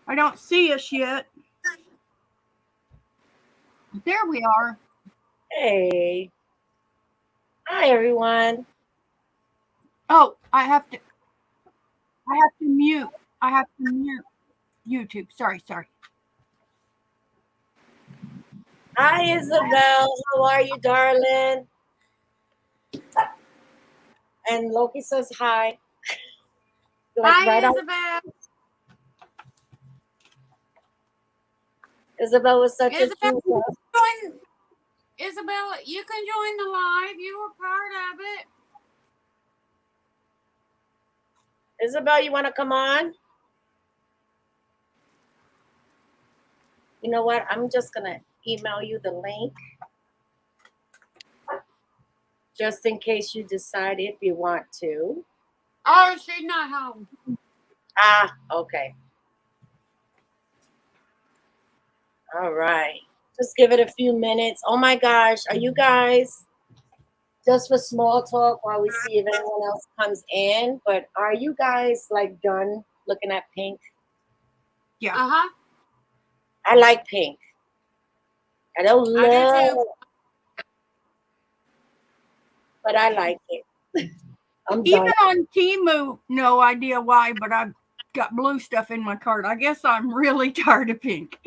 I don't see us yet. There we are. Hey. Hi, everyone. Oh, I have to mute. I have to mute YouTube. Sorry. Hi, Isabel. How are you, darling? And Loki says hi. Like Hi, right on. Isabel. Isabel was such a Isabel, cute. Isabel, you can join the live. You were part of it. Isabel, you want to come on? You know what? I'm just going to email you the link just in case you decide if you want to. Oh, she's not home. Ah, okay. All right. Just give it a few minutes. Oh my gosh. Are you guys, just for small talk while we see if anyone else comes in, but are you guys like done looking at pink? Yeah. Uh-huh. I like pink. I don't love do it, but I like it. I'm Even done. on Temu, no idea why, but I've got blue stuff in my cart. I guess I'm really tired of pink.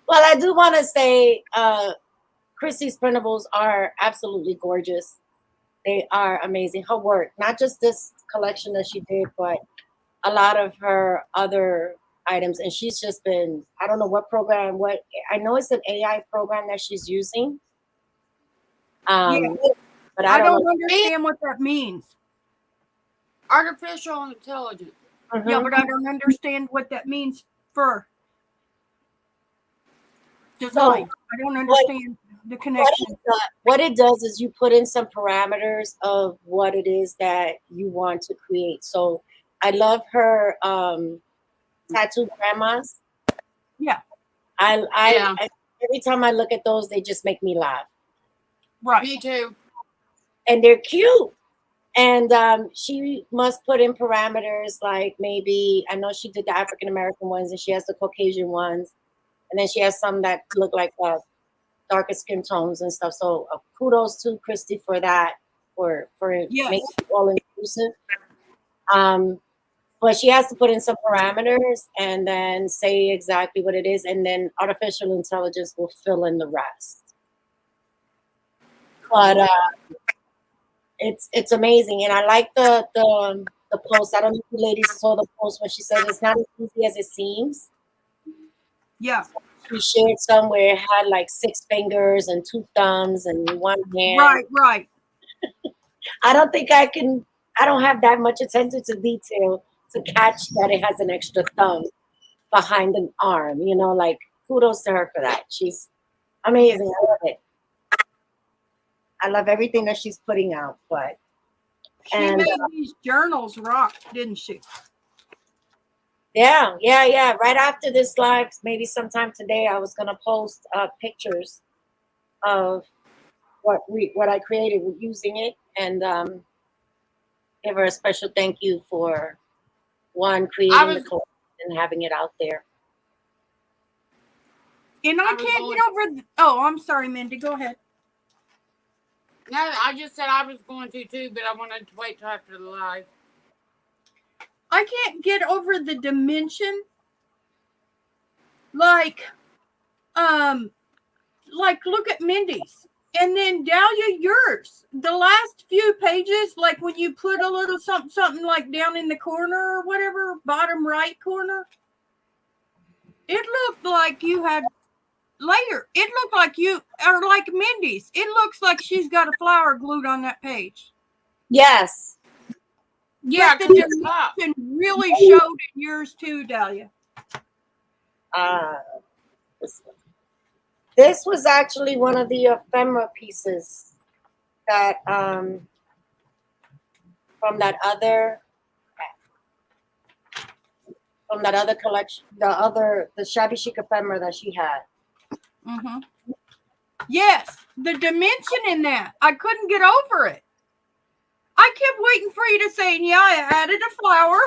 Well, I do want to say Chrissy's printables are absolutely gorgeous. They are amazing. Her work, not just this collection that she did, but a lot of her other items. And she's just been, I don't know what program, I know it's an AI program that she's using. Yeah. But I I don't don't know. understand what that means. Artificial intelligence. Mhm. Yeah, but I don't understand what that means for design. I don't understand the connection. What it does is you put in some parameters of what it is that you want to create. So I love her tattoo grandmas. Yeah. I every time I look at those, they just make me laugh. Right. Me too. And they're cute. And she must put in parameters like maybe, I know she did the African American ones and she has the Caucasian ones. And then she has some that look like darker skin tones and stuff. So kudos to Christy for that, for Yes. making it all inclusive. But she has to put in some parameters and then say exactly what it is, and then artificial intelligence will fill in the rest. But it's amazing, and I like the post. I don't know if you ladies saw the post when she said it's not as easy as it seems. Yeah. She shared somewhere it had like 6 fingers and 2 thumbs and 1 hand. Right. I don't think I can. I don't have that much attention to detail to catch that it has an extra thumb behind an arm. You know, like kudos to her for that. She's amazing. I love it. I love everything that she's putting out. But she made these journals rock, didn't she? Yeah. Right after this live, maybe sometime today, I was gonna post pictures of what I created using it, and give her a special thank you for creating the collection and having it out there. And I can't get over. Oh, I'm sorry, Mindy. Go ahead. No, I just said I was going to too, but I wanted to wait till after the live. I can't get over the dimension. Like look at Mindy's. And then Dahlia, yours. The last few pages, like when you put a little something like down in the corner or whatever, bottom right corner, it looked like you had later. It looked like you are like Mindy's. It looks like she's got a flower glued on that page. Yes. Yeah, but the dimension really showed in yours too, Dahlia. This was actually one of the ephemera pieces that from that other collection, the Shabby Chic ephemera that she had. Mm-hmm. Yes, the dimension in that, I couldn't get over it. I kept waiting for you to say, yeah, I added a flower.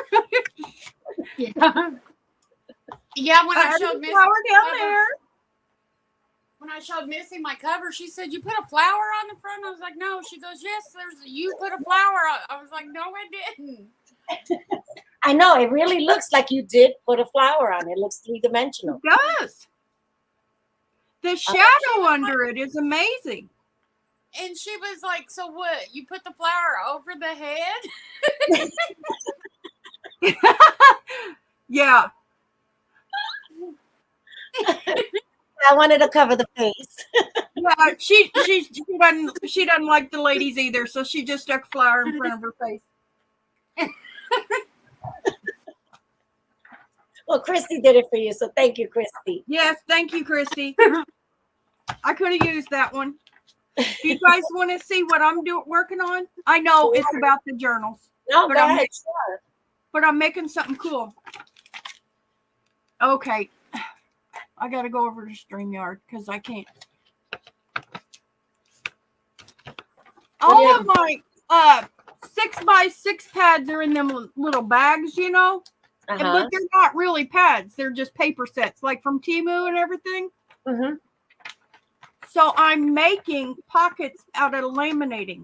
Yeah. Yeah, when I added showed a Missy flower down cover, there. when I showed Missy my cover, she said, "You put a flower on the front?" I was like, "No." She goes, "Yes, you put a flower on." I was like, "No, I didn't." I know, it really looks like you did put a flower on. It looks three-dimensional. It does. The shadow under it is amazing. And she was like, "So what? You put the flower over the head?" Yeah. I wanted to cover the face. Yeah, she doesn't like the ladies either, so she just stuck a flower in front of her face. Well, Christy did it for you, so thank you, Christy. Yes, thank you, Christy. I could have used that one. Do you guys want to see what I'm working on? I know it's about the journals. No, but go ahead. Sure. But I'm making something cool. Okay. I got to go over to StreamYard because I can't. All of my 6x6 pads are in them little bags, you know? But they're not really pads. They're just paper sets, like from Temu and everything. Mm-hmm. So I'm making pockets out of laminating.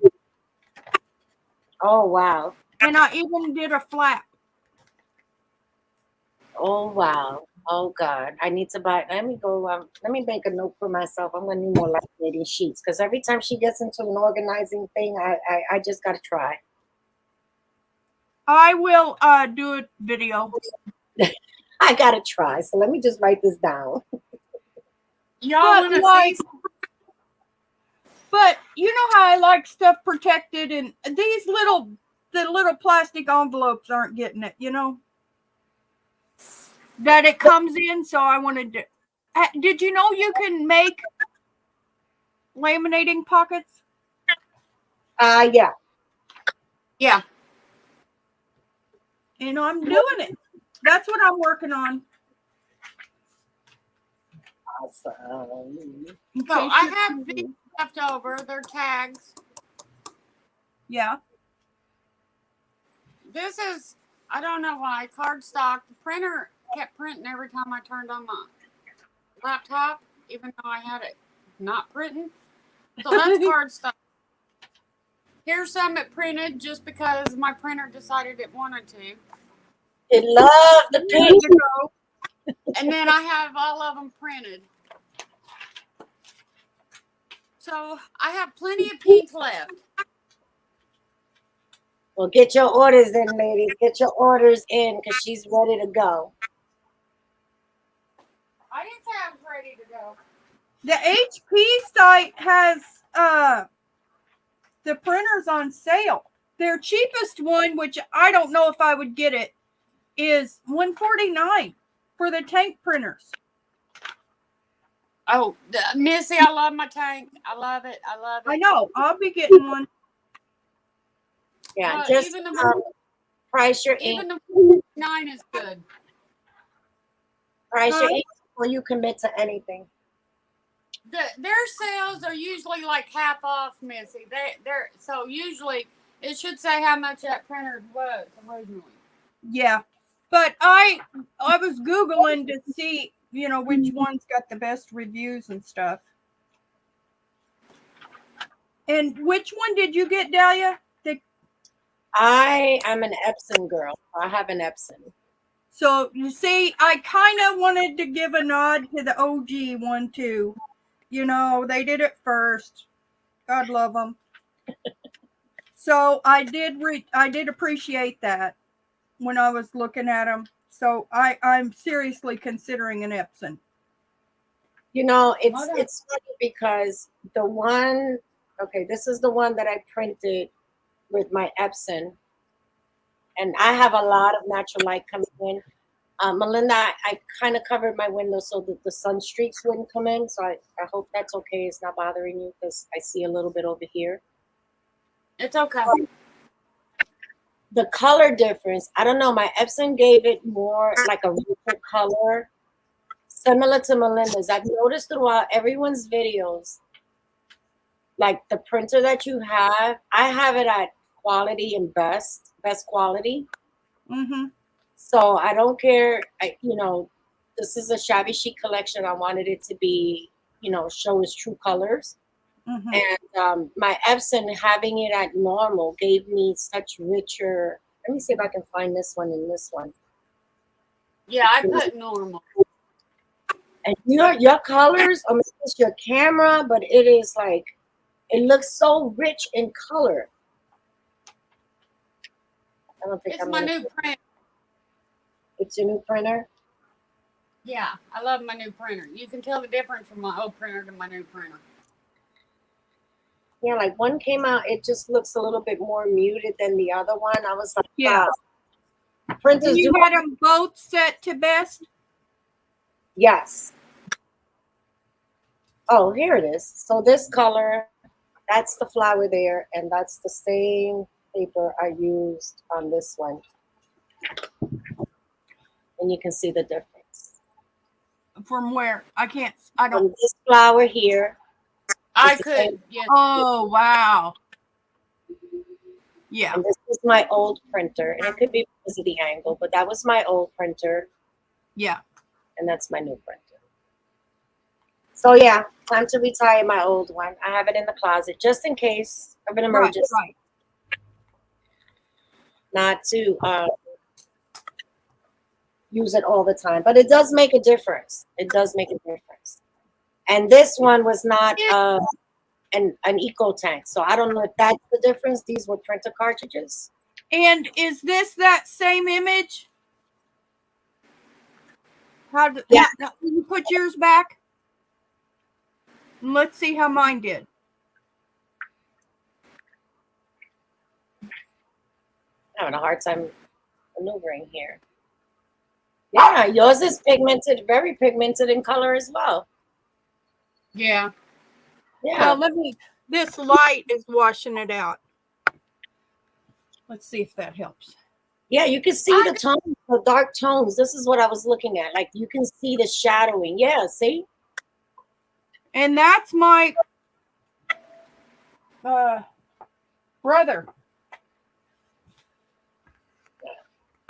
Oh, wow. And I even did a flap. Oh, wow. Oh, God. I need to buy. Let me go. Let me make a note for myself. I'm going to need more laminating sheets because every time she gets into an organizing thing, I just got to try. I will do a video. I got to try. So let me just write this down. Y'all want to see? But you know how I like stuff protected, and these the little plastic envelopes aren't getting it, you know? That it comes in, so I wanted to. Did you know you can make laminating pockets? Yeah. Yeah. You know, I'm doing it. That's what I'm working on. Awesome. So I have these left over. They're tags. Yeah. This is, I don't know why, cardstock. The printer kept printing every time I turned on my laptop, even though I had it not printing. So that's cardstock. Here's some it printed just because my printer decided it wanted to. It loved the pink. And then I have all of them printed. So I have plenty of pink left. Well, get your orders in, ladies. Get your orders in because she's ready to go. I didn't say I was ready to go. The HP site has the printers on sale. Their cheapest one, which I don't know if I would get it, is $149 for the tank printers. Oh, Missy, I love my tank. I love it. I love it. I know. I'll be getting one. Yeah, just price your ink. Even the 9 is good. Price your ink before you commit to anything. Their sales are usually like half off, Missy. They're so usually it should say how much that printer was originally. Yeah, but I was Googling to see, you know, which one's got the best reviews and stuff. And which one did you get, Dahlia? I am an Epson girl. I have an Epson. So you see, I kind of wanted to give a nod to the OG one too. You know, they did it first. God love them. So I did appreciate that when I was looking at them. So I'm seriously considering an Epson. You know, it's funny because the one, this is the one that I printed with my Epson, and I have a lot of natural light coming in. Melinda, I kind of covered my window so that the sun streaks wouldn't come in. So I hope that's okay. It's not bothering you because I see a little bit over here. It's okay. The color difference, I don't know. My Epson gave it more like a richer color, similar to Melinda's. I've noticed throughout everyone's videos, like the printer that you have, I have it at quality and best quality. Mm-hmm. So I don't care. This is a Shabby Chic collection. I wanted it to be, show its true colors. Mm-hmm. And my Epson having it at normal gave me such richer. Let me see if I can find this one and this one. Yeah, I put normal. And your colors, I mean, it's your camera, but it is like, it looks so rich in color. I don't think It's my new printer. It's your new printer? Yeah, I love my new printer. You can tell the difference from my old printer to my new printer. Yeah, like one came out, it just looks a little bit more muted than the other one. I was like, Yeah. wow. Printers And you do had them both set to best? Yes. Oh, here it is. So this color, that's the flower there, and that's the same paper I used on this one. And you can see the difference. From where? I don't. From this flower here. I could. Yeah. Oh, wow. Yeah. And this is my old printer. And it could be because of the angle, but that was my old printer. Yeah. And that's my new printer. So yeah, time to retire my old one. I have it in the closet just in case of an emergency. Right. Not to use it all the time, but it does make a difference. It does make a difference. And this one was not an eco tank, so I don't know if that's the difference. These were printer cartridges. And is this that same image? Can you put yours back? And let's see how mine did. I'm having a hard time maneuvering here. Yeah, yours is pigmented, very pigmented in color as well. Yeah. Yeah. Well, this light is washing it out. Let's see if that helps. Yeah, you can see the tones, the dark tones. This is what I was looking at. Like you can see the shadowing. Yeah, see? And that's my brother.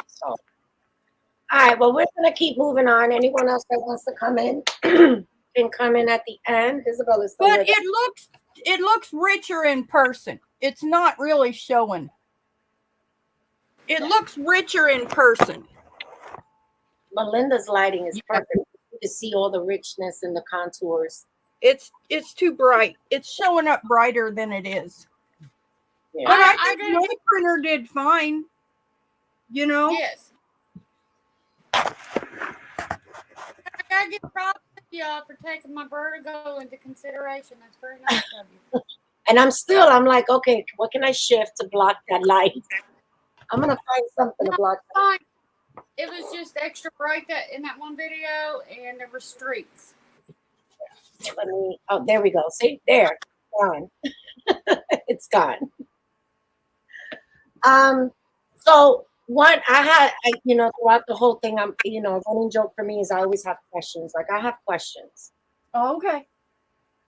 So, all right, well, we're going to keep moving on. Anyone else that wants to come in can come in at the end. Isabel is still But with us. it looks richer in person. It's not really showing. It looks richer in person. Melinda's lighting is perfect. You can see all the richness in the contours. It's too bright. It's showing up brighter than it is. Yeah. But I think my printer did fine. Yes. I gotta give props to y'all for taking my vertigo into consideration. That's very nice of you. And I'm like, okay, what can I shift to block that light? I'm gonna find something to block that. Fine. It was just extra bright in that one video, and there were streaks. Oh, there we go. See, there, gone. It's gone. So what throughout the whole thing, a running joke for me is I always have questions. Like I have questions. Oh, okay.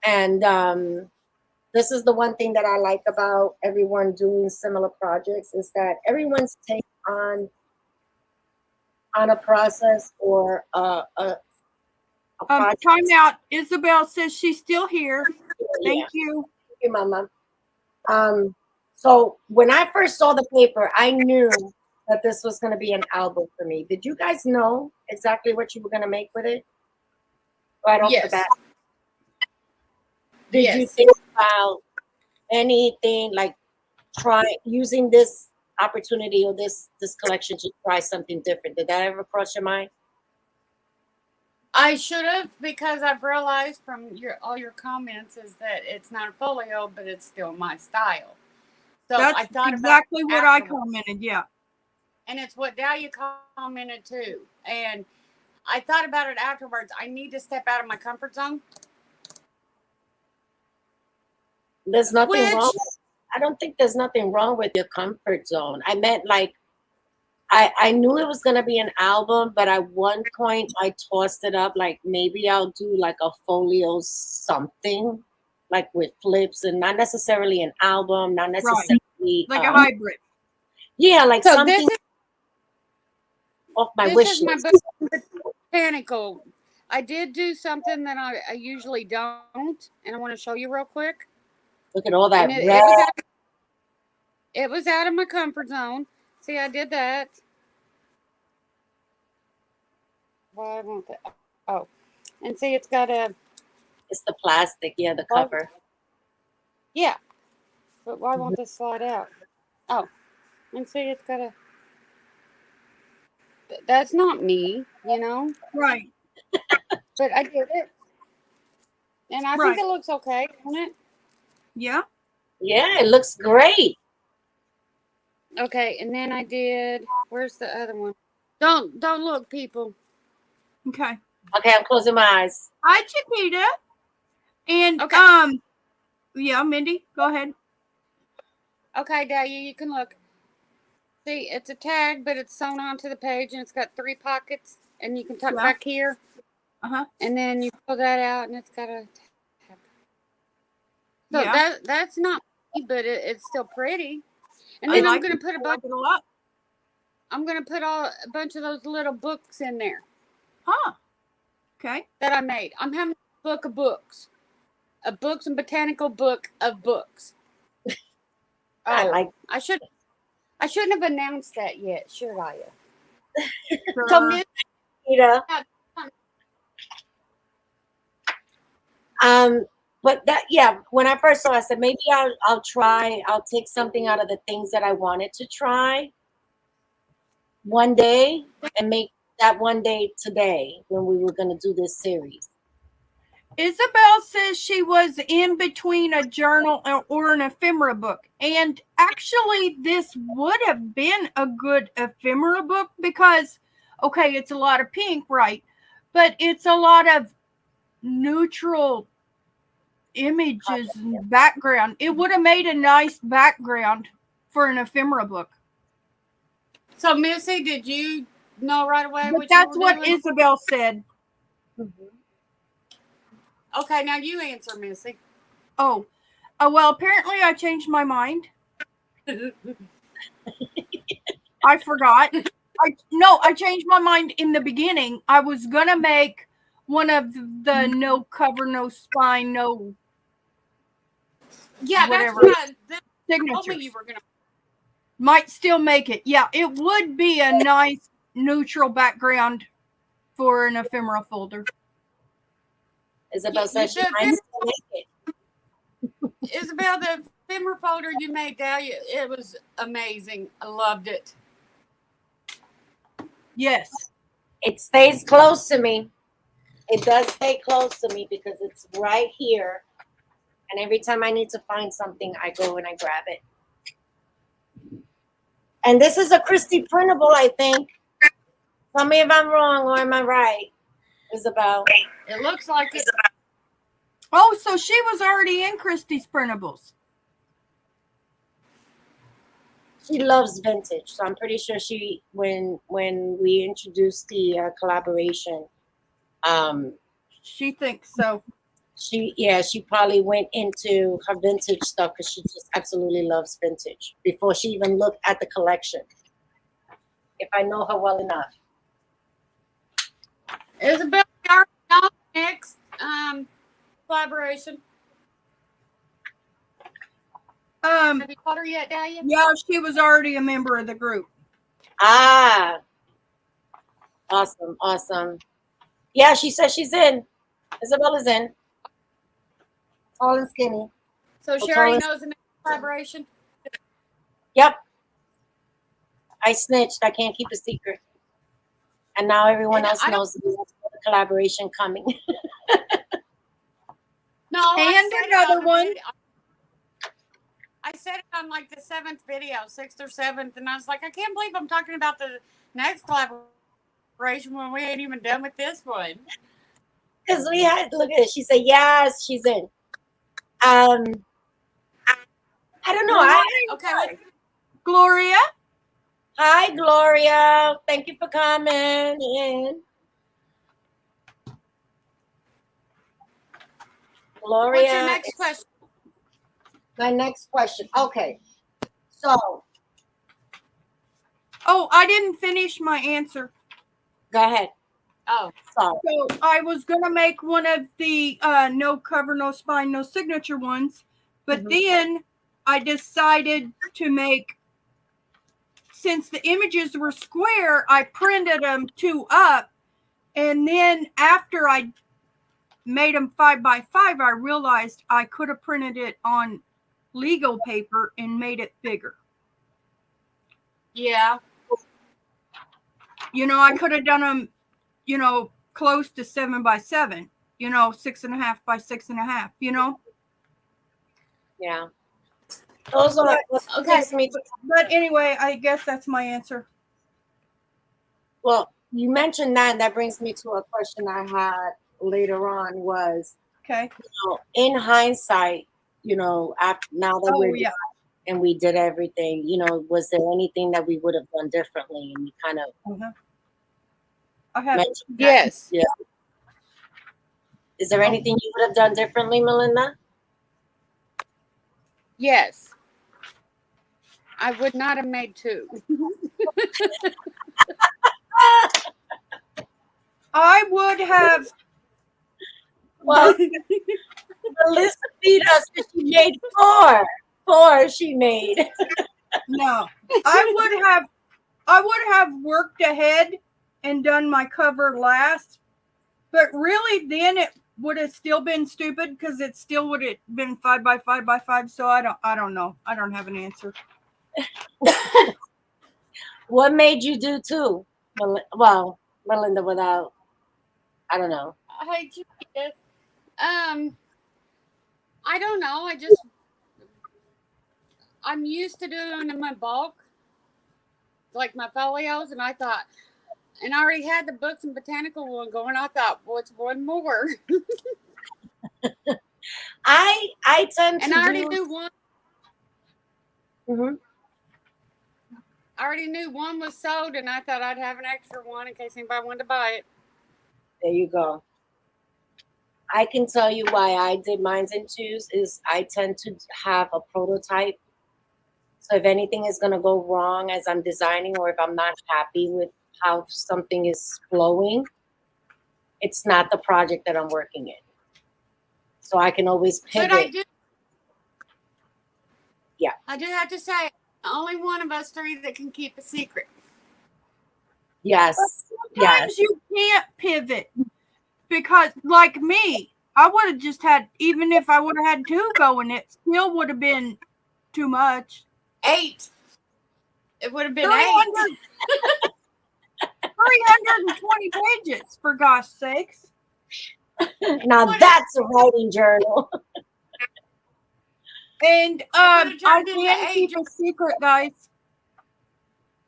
And this is the one thing that I like about everyone doing similar projects is that everyone's take on a process or a project. Time out. Isabel says she's still here. Thank you. Thank you, Mama. So when I first saw the paper, I knew that this was going to be an album for me. Did you guys know exactly what you were going to make with it? Right off the bat. Did you think about anything like try using this opportunity or this collection to try something different? Did that ever cross your mind? I should have, because I've realized from all your comments is that it's not a folio, but it's still my style. So that's I thought exactly about what I commented. Yeah. And it's what Dahlia commented too. And I thought about it afterwards. I need to step out of my comfort zone. There's nothing wrong. I don't think there's nothing wrong with your comfort zone. I meant like, I knew it was going to be an album, but at one point I tossed it up. Like maybe I'll do like a folio something like with flips and not necessarily an album, not necessarily absolutely like a hybrid. yeah, like So something off my this wish is my list. book botanical. I did do something that I usually don't, and I want to show you real quick. Look at all that And red. it was out of my comfort zone. See, I did that. Why won't that? Oh, and see, it's got a It's the plastic, yeah, the cover. yeah. But why Mhm. won't this slide out? Oh, and see, it's got a. That's not me, you know. Right. But I did it, and I think Right. it looks okay, doesn't it? Yeah. Yeah, it looks great. Okay, and then I did. Where's the other one? Don't look, people. Okay. Okay, I'm closing my eyes. Hi, Chiquita. And Okay. yeah, Mindy, go ahead. Okay, Dahlia, you can look. See, it's a tag, but it's sewn onto the page, and it's got 3 pockets, and you can tuck Yeah. back here, Uh-huh. and then you pull that out, and it's got a tab. So Yeah. that's not me, but it's still pretty. And I then like it. I like it a lot. I'm gonna put a bunch of those little books in there Huh. Okay. that I made. I'm having a book of books, a books and botanical book of books. I like I shouldn't have announced that yet, should I? Sure. So Miss, it. But that, yeah, when I first saw it, I said maybe I'll take something out of the things that I wanted to try one day and make that one day today when we were going to do this series. Isabel says she was in between a journal or an ephemera book. And actually, this would have been a good ephemera book because, okay, it's a lot of pink, right? But it's a lot of neutral images and background. It would have made a nice background for an ephemera book. so Missy, did you know right away But what that's you were what doing? Isabel said. Okay, now you answer, Missy. Oh, well, apparently I changed my mind. I forgot. I changed my mind in the beginning. I was gonna make one of the no cover, no spine, no Yeah, whatever that's what I told me signatures. you were gonna. Might still make it. Yeah, it would be a nice neutral background for an ephemera folder. Isabel says she might still make it. Isabel, the ephemera folder you made, Dahlia, it was amazing. I loved it. Yes. It stays close to me. It does stay close to me because it's right here. And every time I need to find something, I go and I grab it. And this is a Christie printable, I think. Tell me if I'm wrong or am I right, Isabel? It looks like it. Oh, so she was already in Christie's printables. She loves vintage, so I'm pretty sure she, when we introduced the collaboration, She thinks so. she probably went into her vintage stuff because she just absolutely loves vintage before she even looked at the collection. If I know her well enough. Isabel, we already know the next collaboration. Have you caught her yet, Dahlia? Yeah, she was already a member of the group. Ah, awesome. Yeah, she says she's in. Isabella's in. Tall and skinny. So she already knows the next collaboration? Yep. I snitched. I can't keep a secret. And now everyone else knows the collaboration coming. No, And another one. I said it on like the 7th video, 6th or 7th, and I was like, I can't believe I'm talking about the next collaboration when we ain't even done with this one. Because we had, look at it. She said, yes, she's in. I don't know. Okay. Gloria. Hi, Gloria. Thank you for coming in. Gloria. What's your next question? My next question. Okay. So Oh, I didn't finish my answer. go ahead. Oh, Sorry. So I was gonna make one of the no cover, no spine, no signature ones, but then I decided to make, since the images were square, I printed them 2 up, and then after I made them 5 by 5, I realized I could have printed it on legal paper and made it bigger. yeah. You know, I could have done them, you know, close to 7 by 7, you know, 6.5 by 6.5, you know. Yeah. Those are what Okay. takes me to, But anyway, I guess that's my answer. well, you mentioned that, and that brings me to a question I had later on was, Okay. you know, in hindsight, you know, after now that Oh we're yeah. done and we did everything, you know, was there anything that we would have done differently? And you kind of I have. mentioned that. Yes. Yeah. Is there anything you would have done differently, Melinda? Yes. I would not have made 2. I would have. Well, Melissa beat us because she made 4. 4 she made. No, I would have worked ahead and done my cover last, but really then it would have still been stupid because it still would have been 5 by 5 by 5. So I don't know. I don't have an answer. What made you do 2? Well, Melinda, without, I don't know. Hey, Julia. I don't know. I'm used to doing them in bulk, like my folios, and I thought, and I already had the books and botanical one going. I thought, what's one more? I tend And to I already do. knew one. Mhm. I already knew one was sold, and I thought I'd have an extra one in case anybody wanted to buy it. There you go. I can tell you why I did mines in 2s is I tend to have a prototype. So if anything is going to go wrong as I'm designing, or if I'm not happy with how something is flowing, it's not the project that I'm working in. So I can always pivot. But I do. Yeah. I do have to say, only one of us 3 that can keep a secret. Yes. Sometimes you can't pivot because, like me, I would have just had, even if I would have had 2 going, it still would have been too much. 8. It would have been 300 320 pages, for gosh sakes. Now that's a writing journal. And I can keep a secret, guys.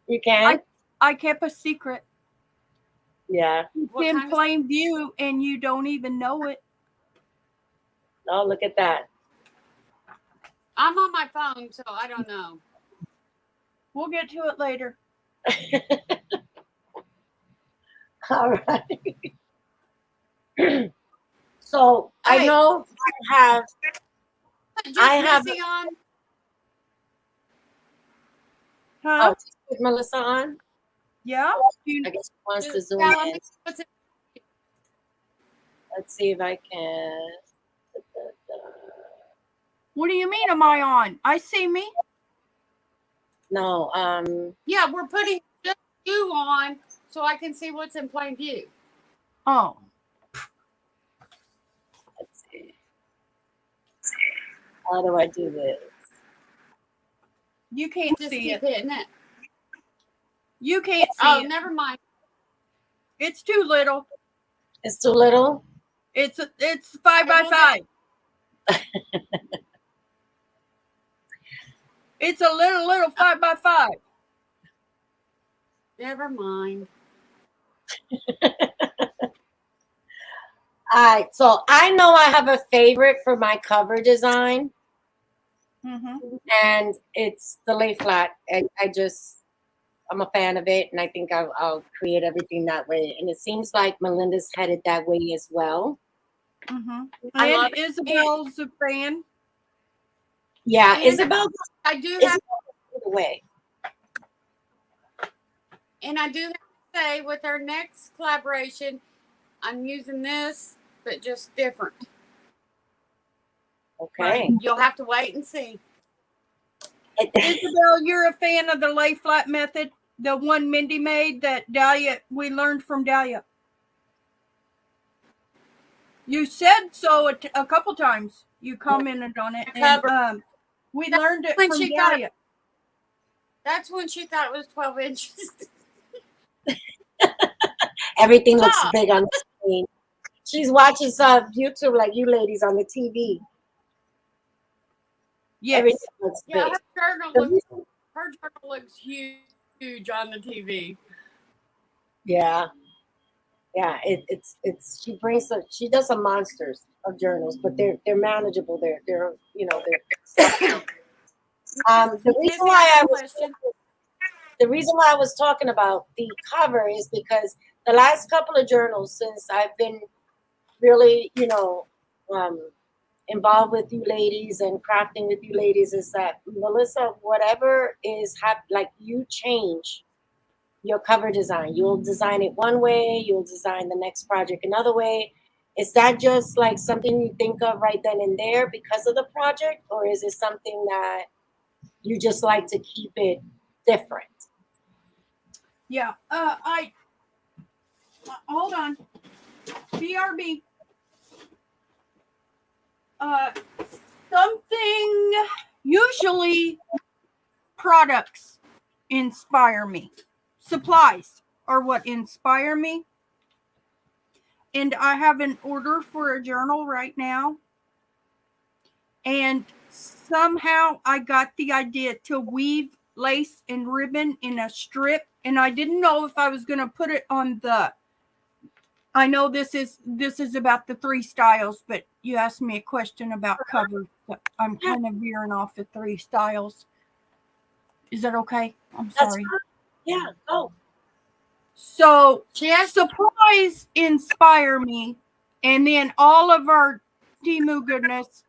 You can? I kept a secret. Yeah. It's in plain view, and you don't even know it. Oh, look at that. I'm on my phone, so I don't know. We'll get to it later. All right. So I know I have Missy on. Huh? Put Melissa on. Yeah. I guess she wants to zoom in. Let's see if I can. What do you mean? Am I on? I see me. No. Yeah, we're putting just you on so I can see what's in plain view. Oh. Let's see. How do I do this? You can't Just see keep it. hitting it. You can't see Oh, it. never mind. It's too little. It's too little? It's 5 by 5. It's a little 5 by 5. Never mind. All right, so I know I have a favorite for my cover design, and it's the lay flat. I'm a fan of it, and I think I'll create everything that way. And it seems like Melinda's headed that way as well. And Isabel's a fan. Yeah, And Isabel. I do have way. And I do have to say, with our next collaboration, I'm using this, but just different. Okay. But you'll have to wait and see. Isabel, you're a fan of the lay flat method, the one Mindy made that Dahlia we learned from Dahlia. You said so a couple times. You commented on it, and we learned it from Dahlia. That's when she thought it was 12 inches. Everything looks big on the screen. She's watching some YouTube like you ladies on the TV. Yes. Everything looks big. Her journal looks huge on the TV. Yeah. Yeah, she does some monsters of journals, but they're manageable. They're the reason why I was talking about the cover is because the last couple of journals, since I've been really, involved with you ladies and crafting with you ladies, is that Melissa, whatever is like you change your cover design. You'll design it one way, you'll design the next project another way. Is that just like something you think of right then and there because of the project, or is it something that you just like to keep it different? Yeah, hold on. BRB. Something, usually products inspire me. Supplies are what inspire me. And I have an order for a journal right now. And somehow I got the idea to weave lace and ribbon in a strip. And I didn't know if I was going to put it on I know this is about the 3 styles, but you asked me a question about covers. I'm kind of veering off the 3 styles. Is that okay? I'm sorry. Yeah, go. So supplies inspire me, and then all of our Temu goodness.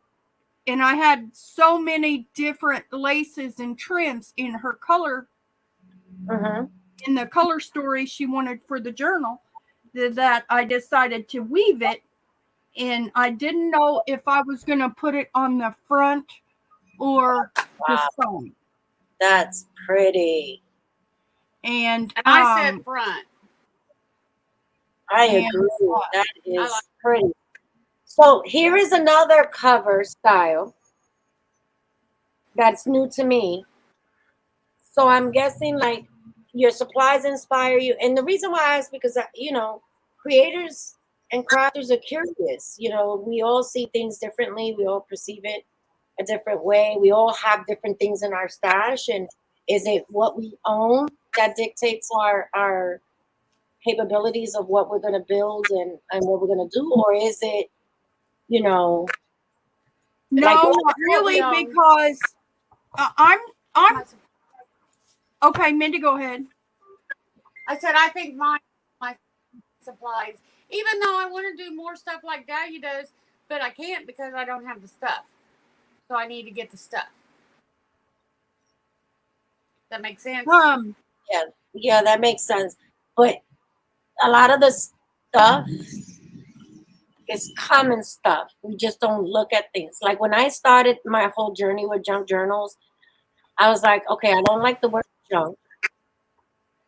And I had so many different laces and trims in her color, in the color story she wanted for the journal, that I decided to weave it. And I didn't know if I was going to put it on the front or the side. That's pretty. And I said front. I agree. That is pretty. So here is another cover style that's new to me. So I'm guessing like your supplies inspire you. And the reason why I ask because, creators and crafters are curious. We all see things differently. We all perceive it a different way. We all have different things in our stash. And is it what we own that dictates our capabilities of what we're going to build and what we're going to do? Or is it, no, not really, because I'm okay. Mindy, go ahead. I said I think my supplies, even though I want to do more stuff like Dahlia does, but I can't because I don't have the stuff. So I need to get the stuff. That makes sense. Yeah, that makes sense. But a lot of the stuff is common stuff. We just don't look at things. Like when I started my whole journey with junk journals, I was like, okay, I don't like the word junk.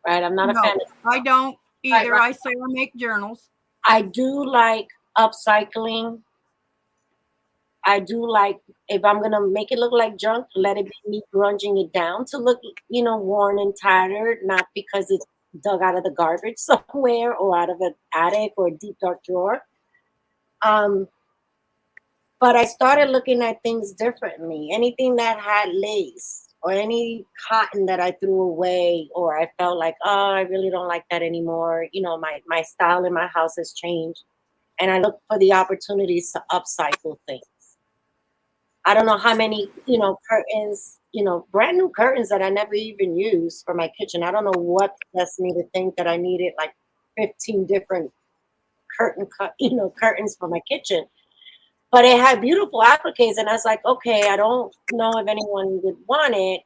Right? I'm not a fan of it. I don't either. Right. I say I make journals. I do like upcycling. I do like, if I'm going to make it look like junk, let it be me grunging it down to look, worn and tattered, not because it's dug out of the garbage somewhere or out of an attic or a deep dark drawer. But I started looking at things differently. Anything that had lace or any cotton that I threw away, or I felt like, oh, I really don't like that anymore. My style in my house has changed. And I look for the opportunities to upcycle things. I don't know how many, curtains, brand new curtains that I never even used for my kitchen. I don't know what possessed me to think that I needed like 15 different curtains for my kitchen. But it had beautiful appliques, and I was like, okay, I don't know if anyone would want it,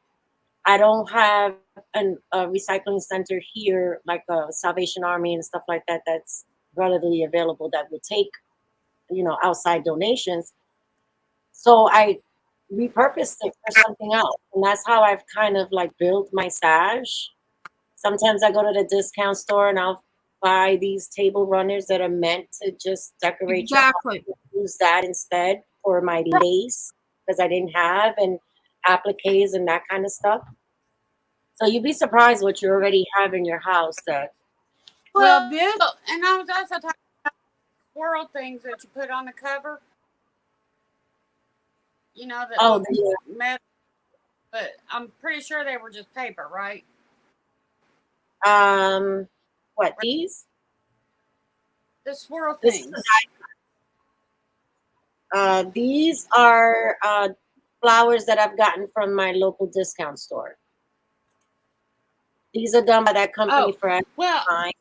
I don't have a recycling center here, like a Salvation Army and stuff like that, that's readily available that will take, outside donations. So I repurposed it for something else. And that's how I've kind of like built my stash. Sometimes I go to the discount store and I'll buy these table runners that are meant to just decorate your house. Exactly. Use that instead for my lace because I didn't have, and appliques and that kind of stuff. So you'd be surprised what you already have in your house that Well, this and I was also talking about swirl things that you put on the cover. That look metal, but I'm pretty sure they were just paper, right? what, these? The swirl This is things. these are flowers that I've gotten from my local discount store. These are done by that company for every time.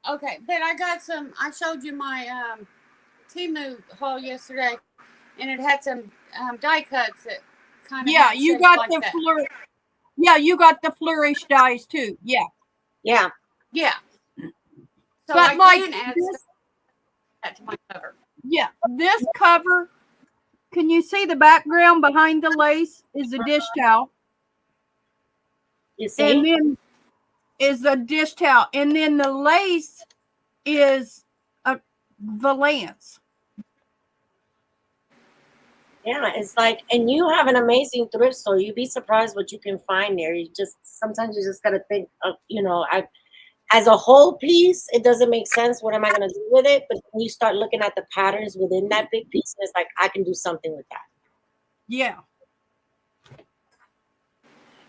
Okay, but I got some. I showed you my Temu haul yesterday, and it had some die cuts that kind of you got like the you got the flourish dies too. Yeah. So but I like can add that to my cover. Yeah, this cover. Can you see the background behind the lace is a dish towel? You see? And then is a dish towel, and then the lace is a valance. Yeah, it's like, and you have an amazing thrift store. You'd be surprised what you can find there. Sometimes you just got to think of, as a whole piece, it doesn't make sense. What am I going to do with it? But when you start looking at the patterns within that big piece, it's like, I can do something with that. Yeah.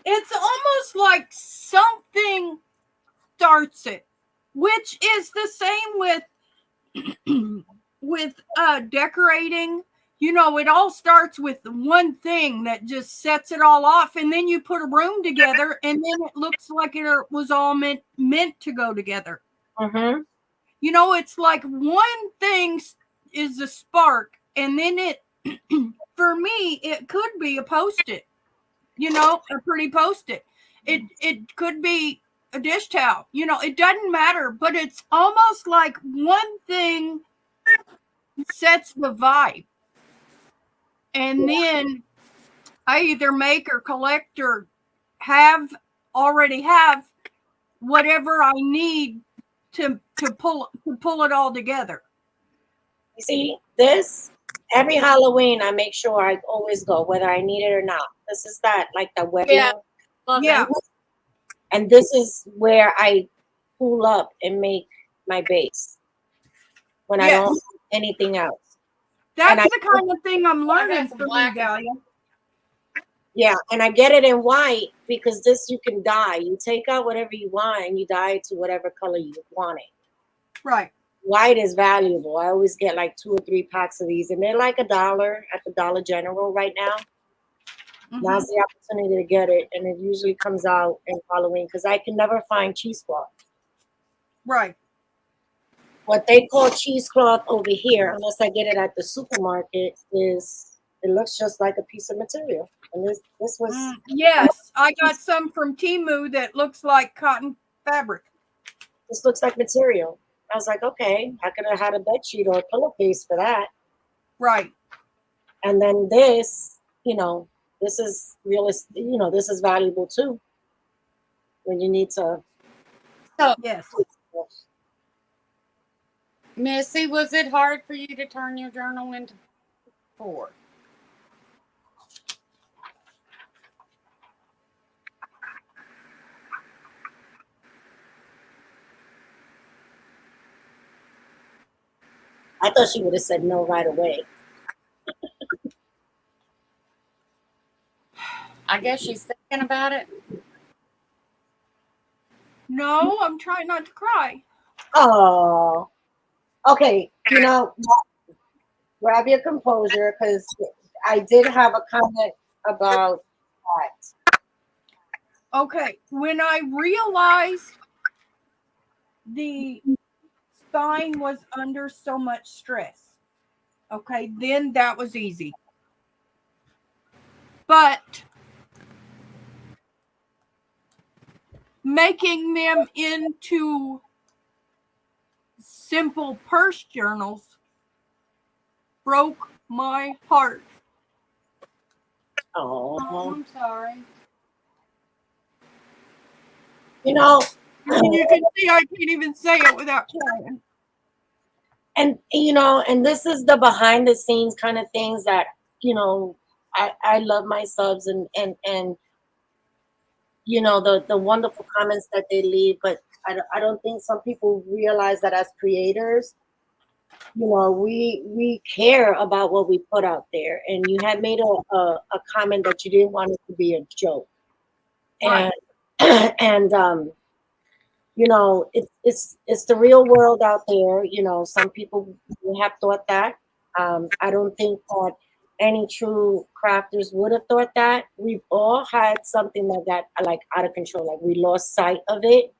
It's almost like something starts it, which is the same with decorating. It all starts with one thing that just sets it all off, and then you put a room together, and then it looks like it was all meant to go together. Mm-hmm. It's like one thing is a spark, and then it, for me, it could be a Post-it, a pretty Post-it. It could be a dish towel, it doesn't matter, but it's almost like one thing sets the vibe. And then I either make or collect or already have whatever I need to pull it all together. You see, every Halloween I make sure I always go, whether I need it or not. This is like the wedding. Yeah. And this is where I pull up and make my base when I don't have anything else. That's the kind of thing I'm learning from you, Dahlia. Yeah, and I get it in white because this you can dye. You take out whatever you want and you dye it to whatever color you want it. Right. White is valuable. I always get like 2 or 3 packs of these, and they're like $1 at the Dollar General right now. Mm-hmm. Now's the opportunity to get it, and it usually comes out in Halloween because I can never find cheesecloth. Right. What they call cheesecloth over here, unless I get it at the supermarket, it looks just like a piece of material. And this was yes, I got some from Temu that looks like cotton fabric. This looks like material. I was like, okay, I could have had a bed sheet or a pillowcase for that. Right. And then this, this is realistic. This is valuable too. When you need to. So yes. Missy, was it hard for you to turn your journal into 4? I thought she would have said no right away. I guess she's thinking about it. No, I'm trying not to cry. Oh, okay. Grab your composure because I did have a comment about that. Okay, when I realized the spine was under so much stress, okay, then that was easy. But making them into simple purse journals broke my heart. Oh, Oh, I'm sorry. you know, You can see I can't even say it without crying. and and this is the behind the scenes kind of things that I love my subs and the wonderful comments that they leave, but I don't think some people realize that as creators, we care about what we put out there. And you had made a comment that you didn't want it to be a joke, Right. and and it's the real world out there. Some people have thought that. I don't think that any true crafters would have thought that. We've all had something like that, like out of control, like we lost sight of it.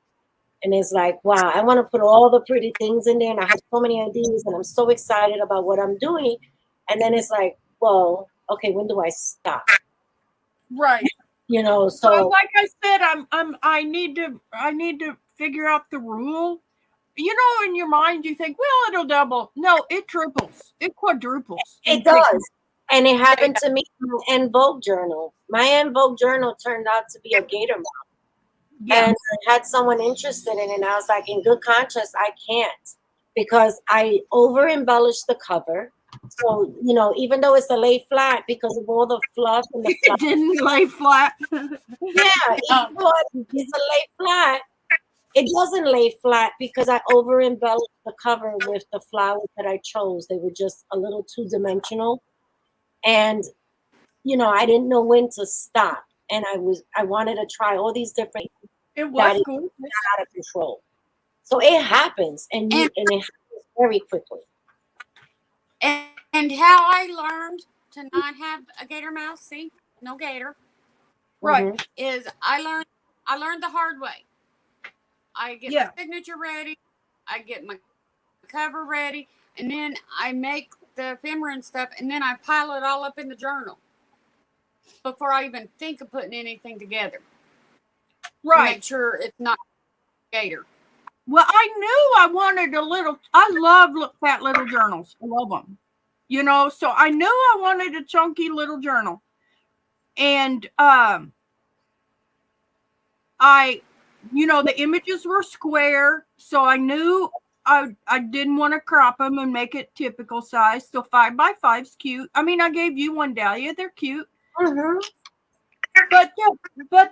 And it's like, wow, I want to put all the pretty things in there, and I have so many ideas, and I'm so excited about what I'm doing. And then it's like, well, okay, when do I stop? Right. So So like I said, I need to figure out the rule. In your mind you think, well, it'll double. No, it triples. It quadruples. it does. And it happened to me in my En Vogue journal. My En Vogue journal turned out to be a gator mouth. Yeah. And I had someone interested in it, and I was like, in good conscience, I can't, because I over embellished the cover. So, even though it's a lay flat because of all the fluff and the It fluff. didn't lay flat. Yeah, even though it's a lay flat, it doesn't lay flat because I over embellished the cover with the flowers that I chose. They were just a little two dimensional. And, I didn't know when to stop. And I wanted to try all these different It that was is cool. out of control. So it happens, and it happens very quickly. And how I learned to not have a gator mouth, see, no gator, Right. Mhm. is I learned the hard way. I get Yeah. my signature ready, I get my cover ready, and then I make the ephemera and stuff, and then I pile it all up in the journal before I even think of putting anything together. To Right. make sure it's not gator. Well, I knew I wanted I love fat little journals. I love them. So I knew I wanted a chunky little journal. And the images were square, so I knew I didn't want to crop them and make it typical size. So 5x5's cute. I mean, I gave you one, Dahlia. They're cute. Mhm. But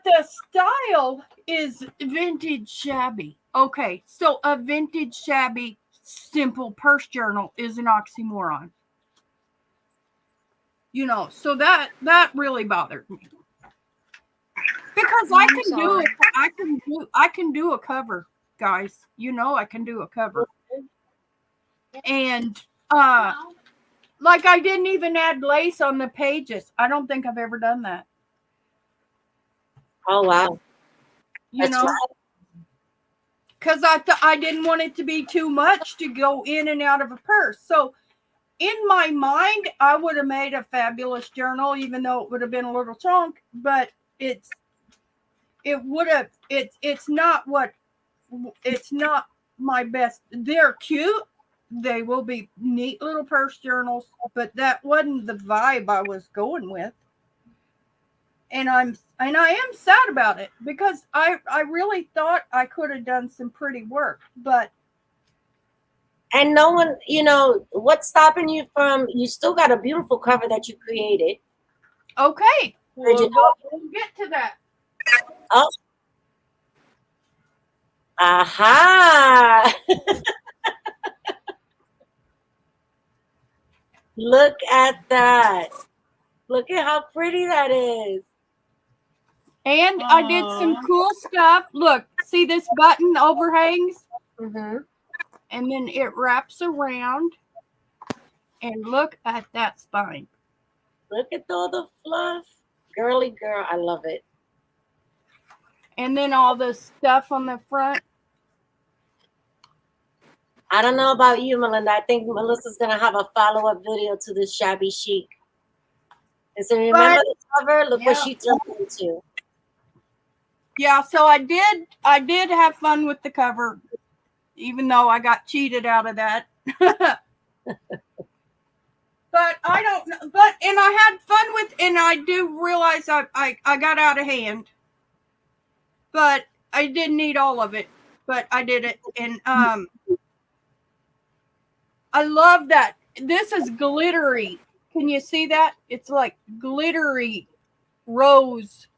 the style is vintage shabby. Okay, so a vintage shabby simple purse journal is an oxymoron. So that really bothered me. Because I can do it. I can do a cover, guys. I can do a cover. And like I didn't even add lace on the pages. I don't think I've ever done that. Oh wow. That's right. Because I didn't want it to be too much to go in and out of a purse. So in my mind, I would have made a fabulous journal, even though it would have been a little chunk. But it's not my best. They're cute. They will be neat little purse journals, but that wasn't the vibe I was going with. And I am sad about it because I really thought I could have done some pretty work, but and no one, what's stopping you from? You still got a beautiful cover that you created. Okay, we'll get to that. Oh, aha! Look at that! Look at how pretty that is. And I did some cool stuff. Look, see this button overhangs? Mm-hmm. And then it wraps around. And look at that spine. Look at all the fluff. Girly girl, I love it. And then all the stuff on the front. I don't know about you, Melinda. I think Melissa's going to have a follow-up video to this Shabby Chic. And so remember the cover? Look what she turned into. Yeah, so I did have fun with the cover, even though I got cheated out of that. But I don't know. But and I had fun with, and I do realize I got out of hand. But I didn't need all of it. But I did it, and I love that. This is glittery. Can you see that? It's like glittery rose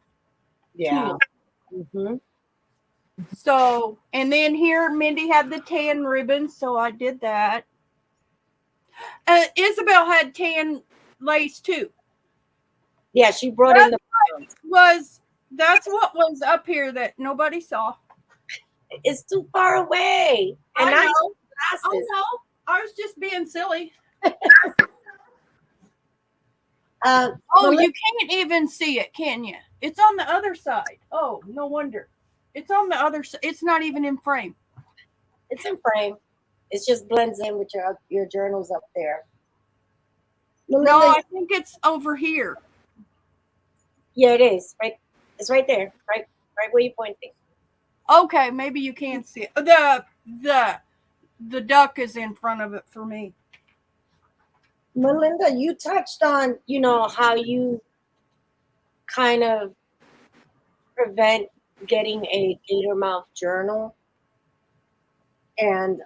Yeah. tulle. Mm-hmm. So, and then here Mindy had the tan ribbon, so I did that. Isabel had tan lace too. Yeah, she brought in the. That's what was up here that nobody saw. It's too far away, and I not know. glasses. I know. I was just being silly. Oh, Melissa, you can't even see it, can you? It's on the other side. Oh, no wonder. It's on the other side. It's not even in frame. it's in frame. It just blends in with your journals up there. Melinda, No, I think it's over here. yeah, it is. Right, it's right there. Right where you're pointing. Okay, maybe you can see it. The duck is in front of it for me. Melinda, you touched on, how you kind of prevent getting a gator mouth journal. And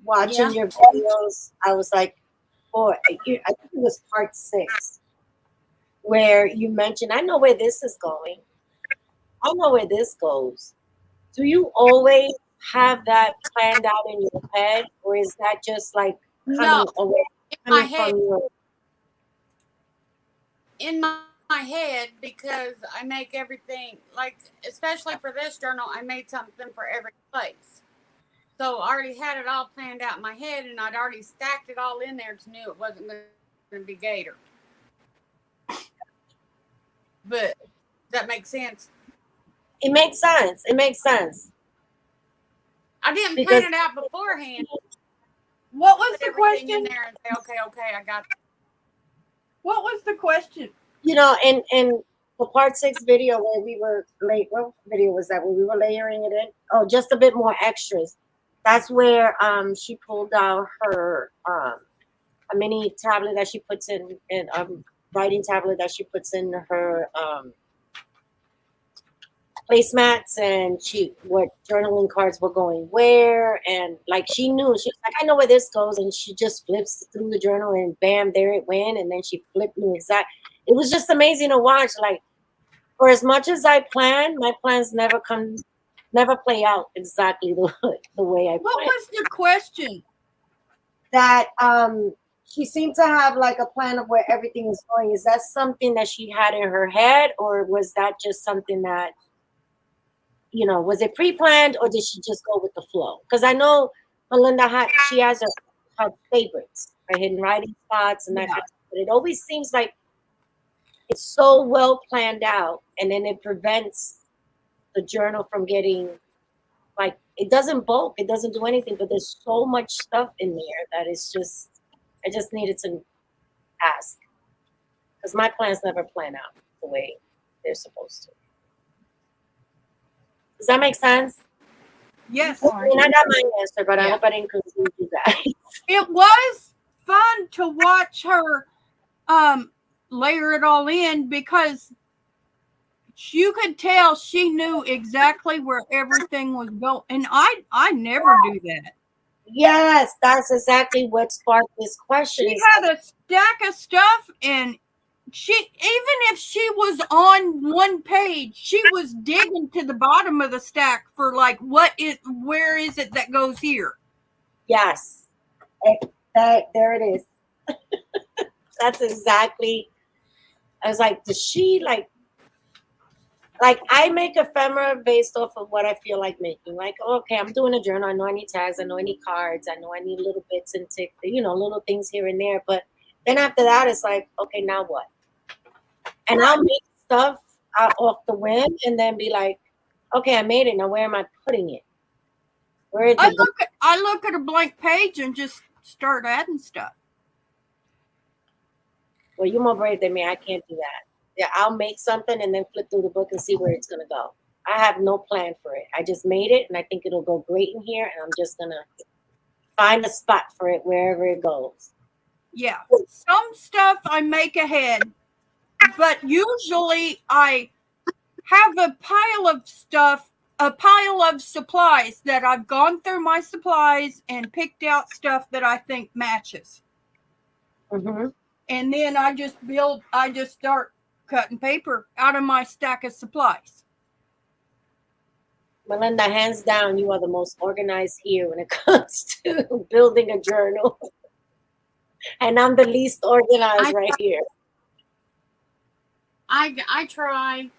watching your videos, I was like, oh, I think it was part 6, where you mentioned, I know where this is going. I know where this goes. Do you always have that planned out in your head, or is that just like coming No, away, in my coming head, from your? in my head, because I make everything, like, especially for this journal, I made something for every place. So I already had it all planned out in my head, and I'd already stacked it all in there to knew it wasn't going to be gator. But does that make sense? It makes sense. It makes sense. I didn't Because plan it out beforehand. What was Put the everything in question? there and say, okay, I got that. What was the question? in the part 6 video where we were what video was that, where we were layering it in? Oh, just a bit more extras. That's where she pulled out her a mini tablet that she puts in, writing tablet that she puts in her placemats, and what journaling cards were going where, and like she knew, she was like, I know where this goes, and she just flips through the journal and bam, there it went, and then she flipped me exact. It was just amazing to watch. Like, for as much as I plan, my plans never play out exactly the way I What planned. was the question? That she seemed to have like a plan of where everything is going. Is that something that she had in her head, or was that just something that, was it pre-planned, or did she just go with the flow? Because I know Melinda has her favorites, her hidden writing spots, and that kind of stuff. But it always seems like it's so well planned out, and then it prevents the journal from getting, like, it doesn't bulk, it doesn't do anything, but there's so much stuff in there that it's just, I just needed to ask, because my plans never plan out the way they're supposed to. Does that make sense? Yes. I mean, I got my answer, but I hope I didn't confuse you guys. It was fun to watch her layer it all in, because you could tell she knew exactly where everything was going. And I never do that. Yes, that's exactly what sparked this question. She had a stack of stuff, and even if she was on one page, she was digging to the bottom of the stack for like, where is it that goes here? Yes, there it is. That's exactly. I was like, does she like I make ephemera based off of what I feel like making. Like, okay, I'm doing a journal. I know I need tags. I know I need cards. I know I need little bits and little things here and there. But then after that, it's like, okay, now what? And I'll make stuff out off the whim, and then be like, okay, I made it. Now where am I putting it? Where is it? I look at a blank page and just start adding stuff. Well, you're more brave than me. I can't do that. Yeah, I'll make something and then flip through the book and see where it's gonna go. I have no plan for it. I just made it, and I think it'll go great in here. And I'm just gonna find a spot for it wherever it goes. Yeah, some stuff I make ahead, but usually I have a pile of stuff, a pile of supplies that I've gone through my supplies and picked out stuff that I think matches. Mm-hmm. And then I just start cutting paper out of my stack of supplies. Melinda, hands down, you are the most organized here when it comes to building a journal. And I'm the least organized right here. I try.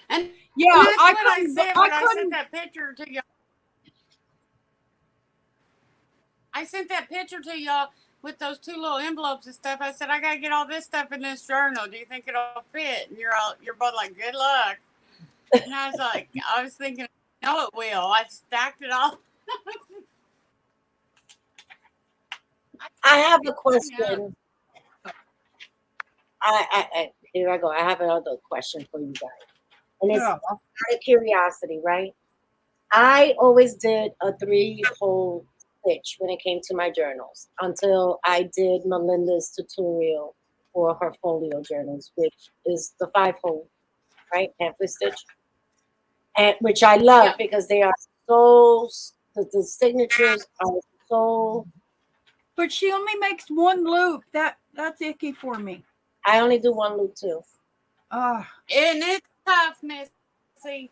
And Yeah, that's I what I couldn't. said when I sent that picture to y'all. I sent that picture to y'all with those 2 little envelopes and stuff. I said, I gotta get all this stuff in this journal. Do you think it'll fit? And you're both like, good luck. And I was like, I was thinking, no, it will. I stacked it all. I have a question. I here I go. I have another question for you guys. And it's out of curiosity, right? I always did a 3-hole stitch when it came to my journals until I did Melinda's tutorial for her folio journals, which is the 5-hole, right? Pamphlet stitch. And which I love because they are so, the signatures are so. But she only makes 1 loop. That's icky for me. I only do 1 loop too. And it's tough, Missy.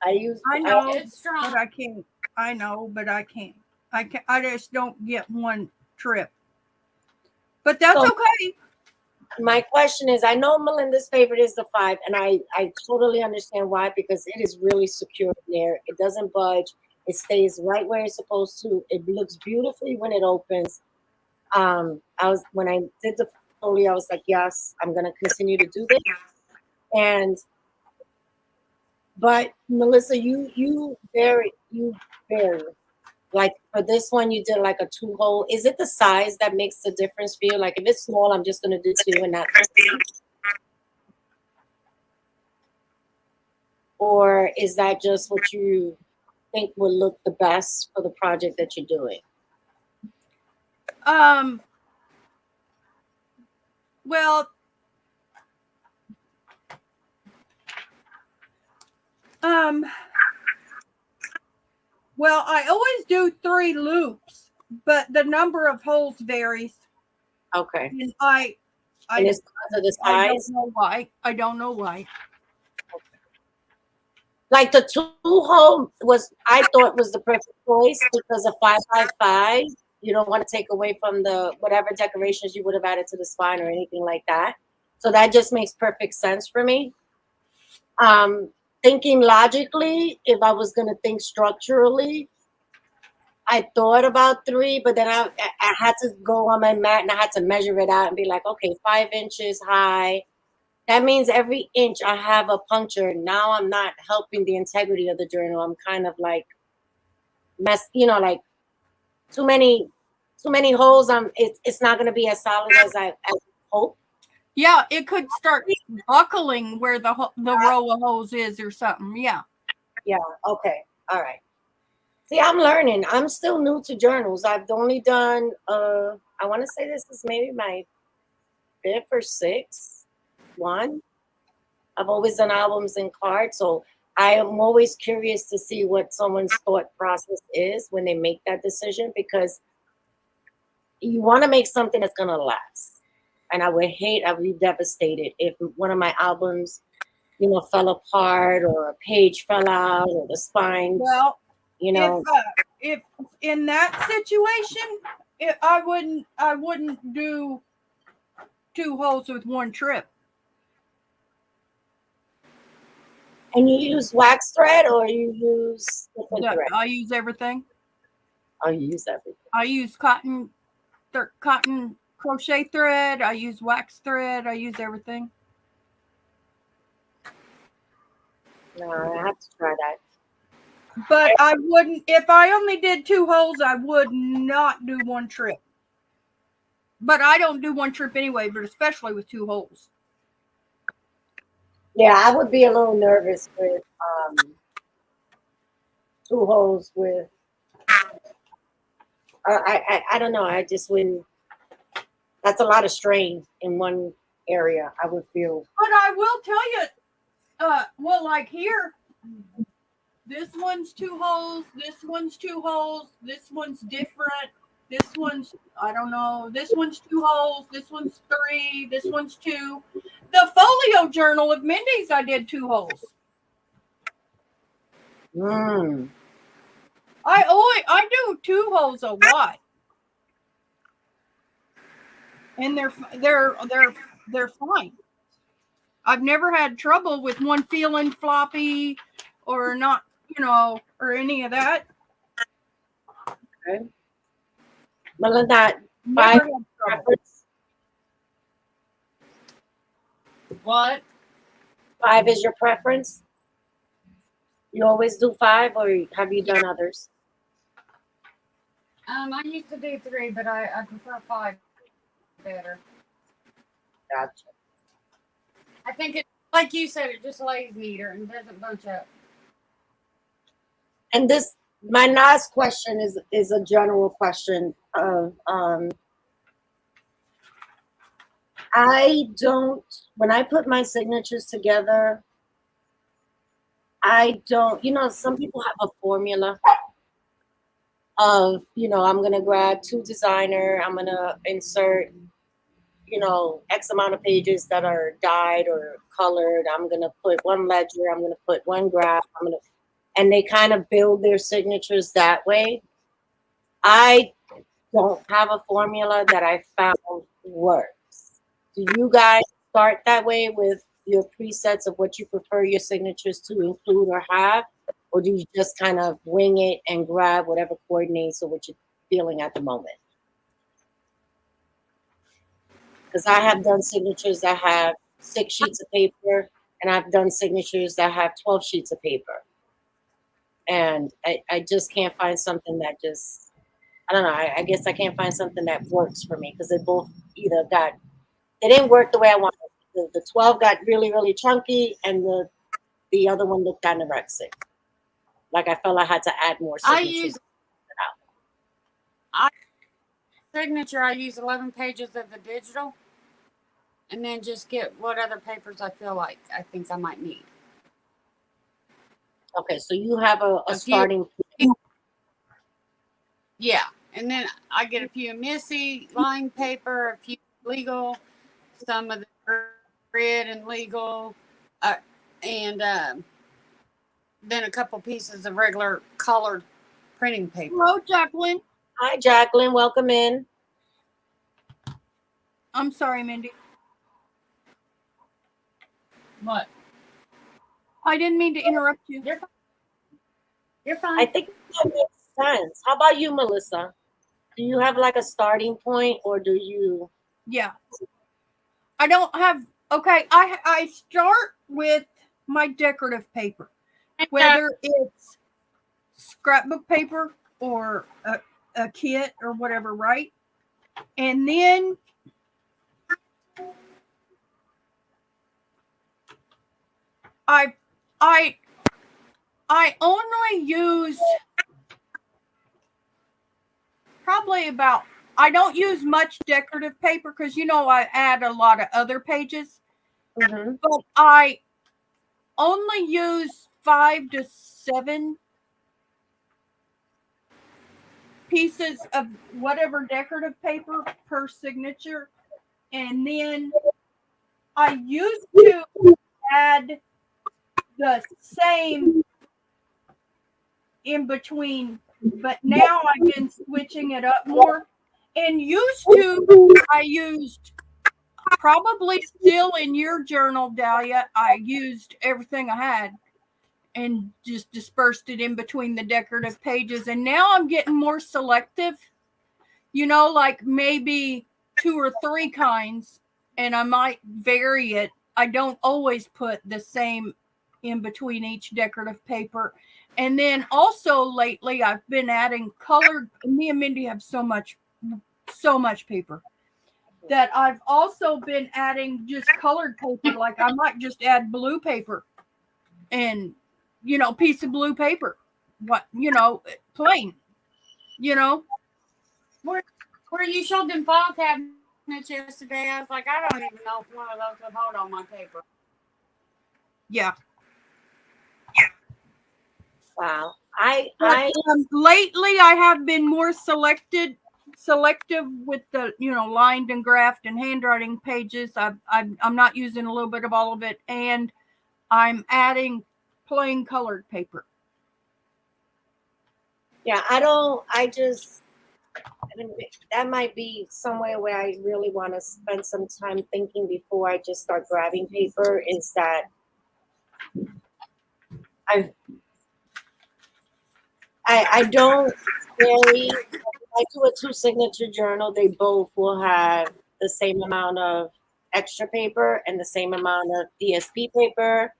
I know, it's strong. but I can't. I know, but I can't. I just don't get 1 trip. But that's okay. My question is, I know Melinda's favorite is the 5, and I totally understand why, because it is really secure in there. It doesn't budge. It stays right where it's supposed to. It looks beautifully when it opens. When I did the folio, I was like, yes, I'm gonna continue to do this. But Melissa, you vary. Like for this one, you did like a 2-hole. Is it the size that makes the difference for you? Like if it's small, I'm just gonna do 2 and not 3. Or is that just what you think would look the best for the project that you're doing? Well, I always do 3 loops, but the number of holes varies. Okay. And and it's because of the size? I don't know why. Like the 2-hole I thought was the perfect choice because of 5x5. You don't want to take away from the whatever decorations you would have added to the spine or anything like that. So that just makes perfect sense for me. Thinking logically, if I was going to think structurally, I thought about 3, but then I had to go on my mat and I had to measure it out and be like, okay, 5 inches high. That means every inch I have a puncture. Now I'm not helping the integrity of the journal. I'm kind of like like too many holes. It's not going to be as solid as I hope. Yeah, it could start buckling where the row of holes is or something. Yeah. Yeah. Okay. All right. See, I'm learning. I'm still new to journals. I've only done. I want to say this is maybe my 5th or 6th one. I've always done albums and cards, so I am always curious to see what someone's thought process is when they make that decision, because you want to make something that's gonna last. And I'd be devastated if one of my albums, fell apart or a page fell out or the spine. Well, if in that situation, I wouldn't do 2 holes with 1 trip. And you use wax thread or you use different thread? I use everything. Oh, you use everything. I use cotton crochet thread. I use wax thread. I use everything. No, I have to try that. But I wouldn't, if I only did 2 holes, I would not do 1 trip. But I don't do 1 trip anyway, but especially with 2 holes. Yeah, I would be a little nervous with two holes with. I don't know. I just wouldn't. That's a lot of strain in one area. I would feel. But I will tell you, well, like here, this one's 2 holes, this one's 2 holes, this one's different, this one's, I don't know, this one's 2 holes, this one's 3, this one's 2. The folio journal of Mindy's, I did 2 holes. Mm. I do 2 holes a lot. And they're fine. I've never had trouble with one feeling floppy or not, or any of that. Okay. Melinda, Never 5 had trouble. preference. What? 5 is your preference. You always do 5, or have you done others? I used to do 3, but I prefer 5 better. Gotcha. I think it, like you said, it just lays neater and doesn't bunch up. And this, my last question is a general question of I don't, when I put my signatures together, I don't, some people have a formula of, I'm going to grab 2 designer, I'm going to insert, X amount of pages that are dyed or colored. I'm going to put 1 ledger, I'm going to put 1 graph, and they kind of build their signatures that way. I don't have a formula that I found works. Do you guys start that way with your presets of what you prefer your signatures to include or have? Or do you just kind of wing it and grab whatever coordinates or what you're feeling at the moment? Because I have done signatures that have 6 sheets of paper, and I've done signatures that have 12 sheets of paper. And I just can't find something that just, I don't know, I guess I can't find something that works for me because they both either they didn't work the way I wanted. The 12 got really, really chunky, and the other one looked anorexic. Like I felt I had to add more signatures. I use 11 pages of the digital, and then just get what other papers I feel like I think I might need. Okay, so you have a starting point. Yeah, and then I get a few Missy line paper, a few legal, some of the grid and legal, and then a couple pieces of regular colored printing paper. Hello, Jacqueline. Hi, Jacqueline. Welcome in. I'm sorry, Mindy. What? I didn't mean to interrupt you. You're fine. I think that makes sense. How about you, Melissa? Do you have like a starting point, or do you? Yeah. I don't have. Okay, I start with my decorative paper, whether it's scrapbook paper or a kit or whatever, right? And then I only use probably about, I don't use much decorative paper because I add a lot of other pages. Mm-hmm. But I only use 5 to 7 pieces of whatever decorative paper per signature. And then I used to add the same in between, but now I've been switching it up more. And I used probably still in your journal, Dahlia, I used everything I had and just dispersed it in between the decorative pages. And now I'm getting more selective, like maybe 2 or 3 kinds, and I might vary it. I don't always put the same in between each decorative paper. And then also lately I've been adding colored. Me and Mindy have so much paper. that I've also been adding just colored paper. Like I might just add blue paper and, piece of blue paper. What, plain, you know? Where you showed them file cabinets yesterday, I was like, I don't even know if one of those would hold on my paper. Yeah. Wow. Lately I have been more selective with the lined and graphed and handwriting pages. I'm not using a little bit of all of it, and I'm adding plain colored paper. Yeah, that might be somewhere where I really want to spend some time thinking before I just start grabbing paper, is that I don't really, I do a 2 signature journal. They both will have the same amount of extra paper and the same amount of DSP paper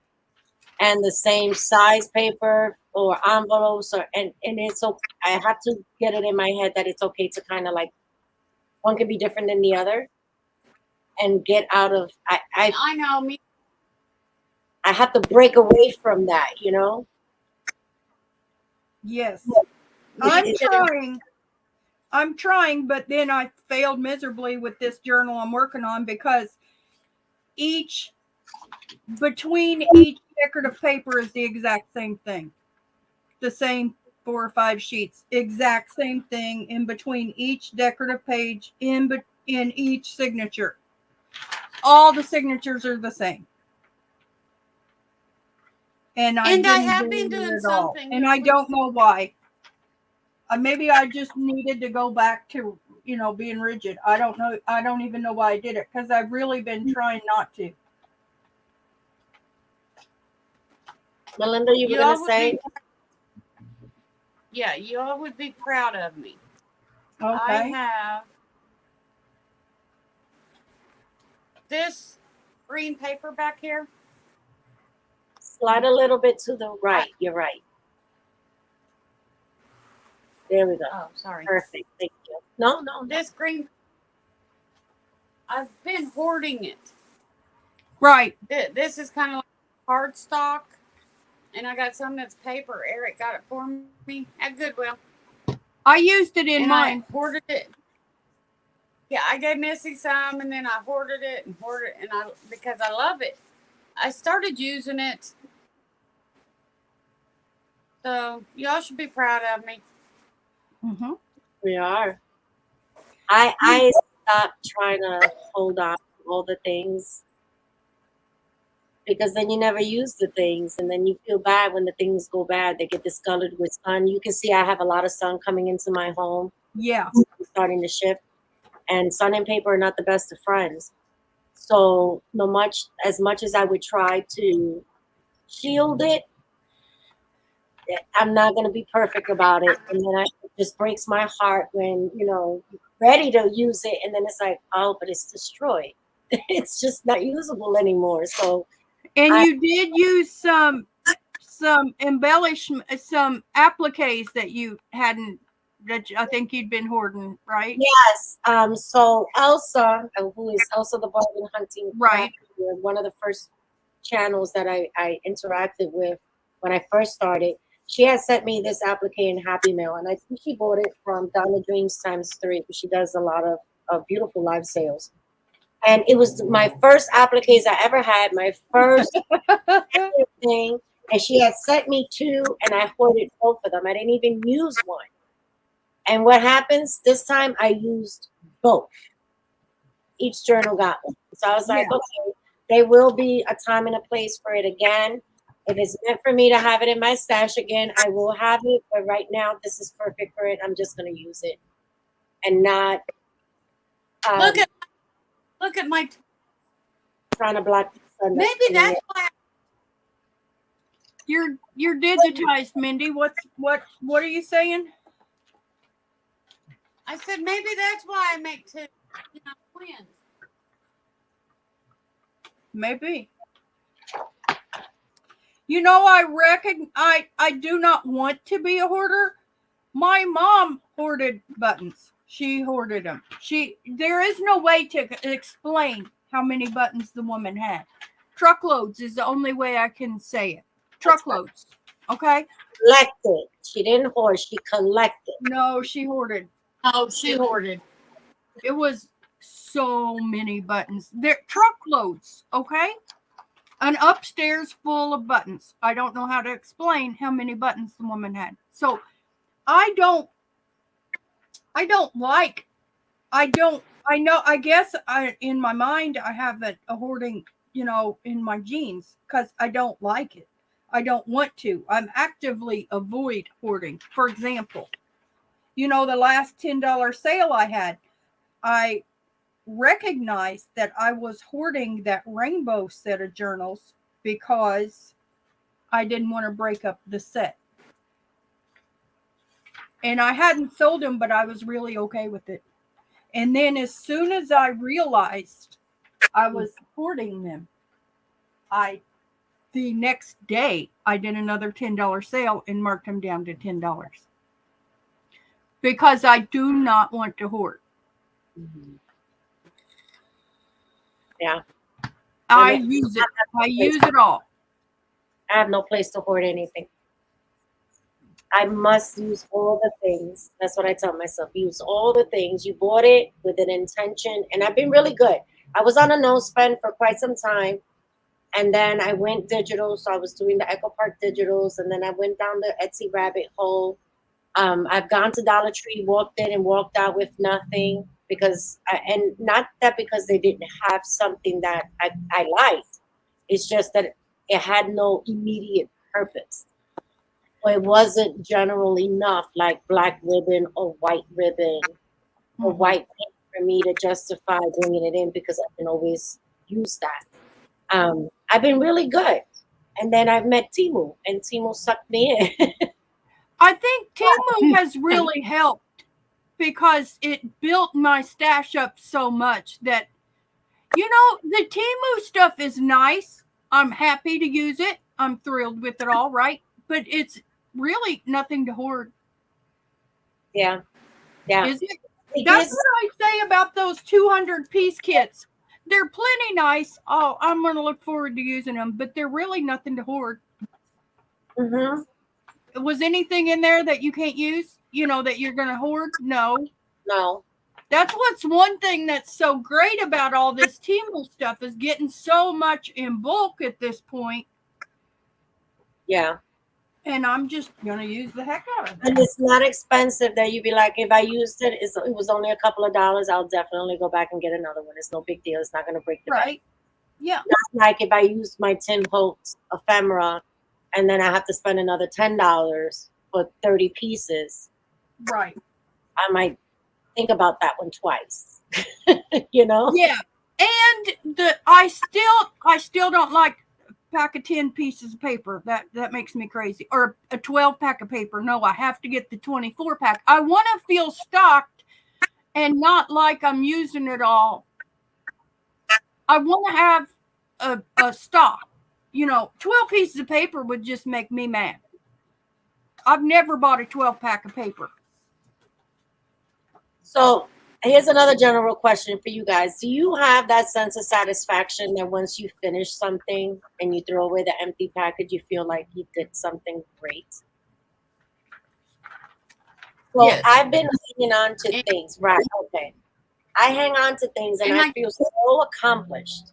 and the same size paper or envelopes, and it's okay. I have to get it in my head that it's okay to kind of like, one could be different than the other, and get out of I know me. I have to break away from that, Yes. I'm trying, but then I failed miserably with this journal I'm working on, because between each decorative paper is the exact same thing. The same 4 or 5 sheets, exact same thing in between each decorative page, in each signature. All the signatures are the same. And I have been doing something. And I don't know why. Maybe I just needed to go back to, being rigid. I don't know. I don't even know why I did it, because I've really been trying not to. Melinda, you were going to say? Yeah, you all would be proud of me. Okay. I have this green paper back here. Slide a little bit to the right. You're right. There we go. Oh, sorry. Perfect. Thank you. No. This green, I've been hoarding it. Right. This is kind of like cardstock, and I got some that's paper. Eric got it for me at Goodwill. I used it in mine. I hoarded it. Yeah, I gave Missy some, and then I hoarded it, because I love it. I started using it. So y'all should be proud of me. Mm-hmm. We are. I stopped trying to hold on to all the things, because then you never use the things, and then you feel bad when the things go bad. They get discolored with sun. You can see I have a lot of sun coming into my home. Yeah. I'm starting to shift, and sun and paper are not the best of friends. So as much as I would try to shield it, I'm not going to be perfect about it. And then it just breaks my heart when, you're ready to use it, and then it's like, oh, but it's destroyed. It's just not usable anymore. So, and you did use some embellishment, some appliques that you hadn't, that I think you'd been hoarding, right? Yes. So Elsa, who is Elsa the Bargain Hunting, right? One of the first channels that I interacted with when I first started. She had sent me this applique in Happy Mail, and I think she bought it from Donna Dreams ×3, because she does a lot of beautiful live sales. And it was my first appliques I ever had, my first thing. And she had sent me 2, and I hoarded both of them. I didn't even use one. And what happens this time? I used both. Each journal got one. So I was like, okay, there will be a time and a place for it again. If it's meant for me to have it in my stash again, I will have it. But right now, this is perfect for it. I'm just going to use it and not look at my trying to block the sun. Maybe that's why you're digitized, Mindy. What are you saying? I said maybe that's why I make 2 twins. Maybe. I do not want to be a hoarder. My mom hoarded buttons. She hoarded them. There is no way to explain how many buttons the woman had. Truckloads is the only way I can say it. Truckloads. Okay? Collected. She didn't hoard. She collected. No, she hoarded. Oh, she hoarded. It was so many buttons. They're truckloads, okay? An upstairs full of buttons. I don't know how to explain how many buttons the woman had. So I guess in my mind, I have a hoarding, in my genes because I don't like it. I don't want to. I'm actively avoid hoarding. For example, the last $10 sale I had, I recognized that I was hoarding that rainbow set of journals because I didn't want to break up the set. And I hadn't sold them, but I was really okay with it. And then as soon as I realized I was hoarding them, the next day I did another $10 sale and marked them down to $10. Because I do not want to hoard. Yeah. I use it. I use it all. I have no place to hoard anything. I must use all the things. That's what I tell myself. Use all the things. You bought it with an intention. And I've been really good. I was on a no spend for quite some time. And then I went digital. So I was doing the Echo Park digitals. And then I went down the Etsy rabbit hole. I've gone to Dollar Tree, walked in and walked out with nothing. Because not that because they didn't have something that I liked. It's just that it had no immediate purpose. Or it wasn't general enough, like black ribbon or white ribbon or white paint for me to justify bringing it in because I can always use that. I've been really good. And then I've met Timu, and Timu sucked me in. I think Timu has really helped because it built my stash up so much that, the Timu stuff is nice. I'm happy to use it. I'm thrilled with it all, right? But it's really nothing to hoard. Yeah. Is it? That's what I say about those 200-piece kits. They're plenty nice. Oh, I'm going to look forward to using them, but they're really nothing to hoard. Mm-hmm. Was anything in there that you can't use, that you're going to hoard? No. That's what's one thing that's so great about all this Timu stuff is getting so much in bulk at this point. Yeah. And I'm just going to use the heck out of it. And it's not expensive that you'd be like, if I used it, it was only a couple of dollars, I'll definitely go back and get another one. It's no big deal. It's not going to break the bank. Yeah. Not like if I used my Tim Holtz ephemera and then I have to spend another $10 for 30 pieces. Right. I might think about that one twice. Yeah. And I still don't like pack of 10 pieces of paper. That makes me crazy. Or a 12 pack of paper. No, I have to get the 24 pack. I want to feel stocked and not like I'm using it all. I want to have a stock. 12 pieces of paper would just make me mad. I've never bought a 12 pack of paper. So here's another general question for you guys. Do you have that sense of satisfaction that once you finish something and you throw away the empty package, you feel like you did something great? Well, yes. I've been hanging on to things. Right. Okay. I hang on to things and I feel so accomplished.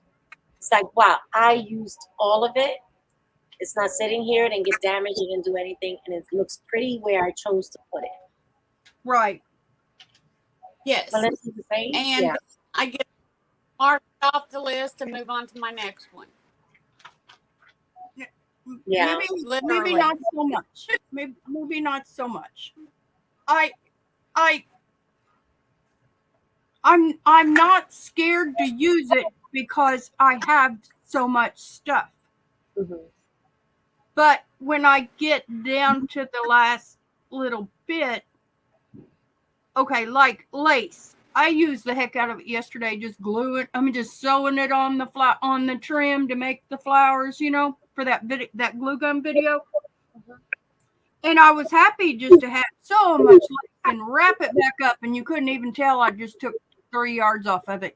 It's like, wow, I used all of it. It's not sitting here. It didn't get damaged. It didn't do anything. And it looks pretty where I chose to put it. Right. Yes. And I get marked off the list and move on to my next one. Yeah. Maybe not so much. Maybe not so much. I'm not scared to use it because I have so much stuff. Mm-hmm. But when I get down to the last little bit, okay, like lace. I used the heck out of it yesterday, just just sewing it on the trim to make the flowers, for that glue gun video. Mm-hmm. And I was happy just to have so much lace and wrap it back up, and you couldn't even tell I just took 3 yards off of it,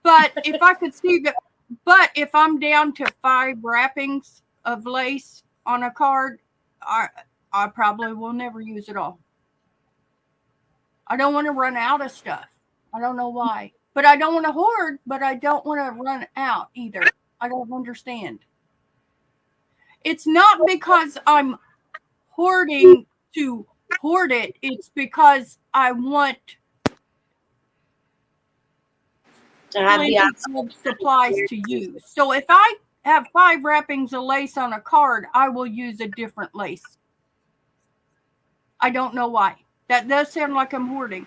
But if I could see that, but if I'm down to 5 wrappings of lace on a card, I probably will never use it all. I don't want to run out of stuff. I don't know why. But I don't want to hoard, but I don't want to run out either. I don't understand. It's not because I'm hoarding to hoard it. It's because I want To have plenty the of supplies to use. So if I have 5 wrappings of lace on a card, I will use a different lace. I don't know why. That does sound like I'm hoarding.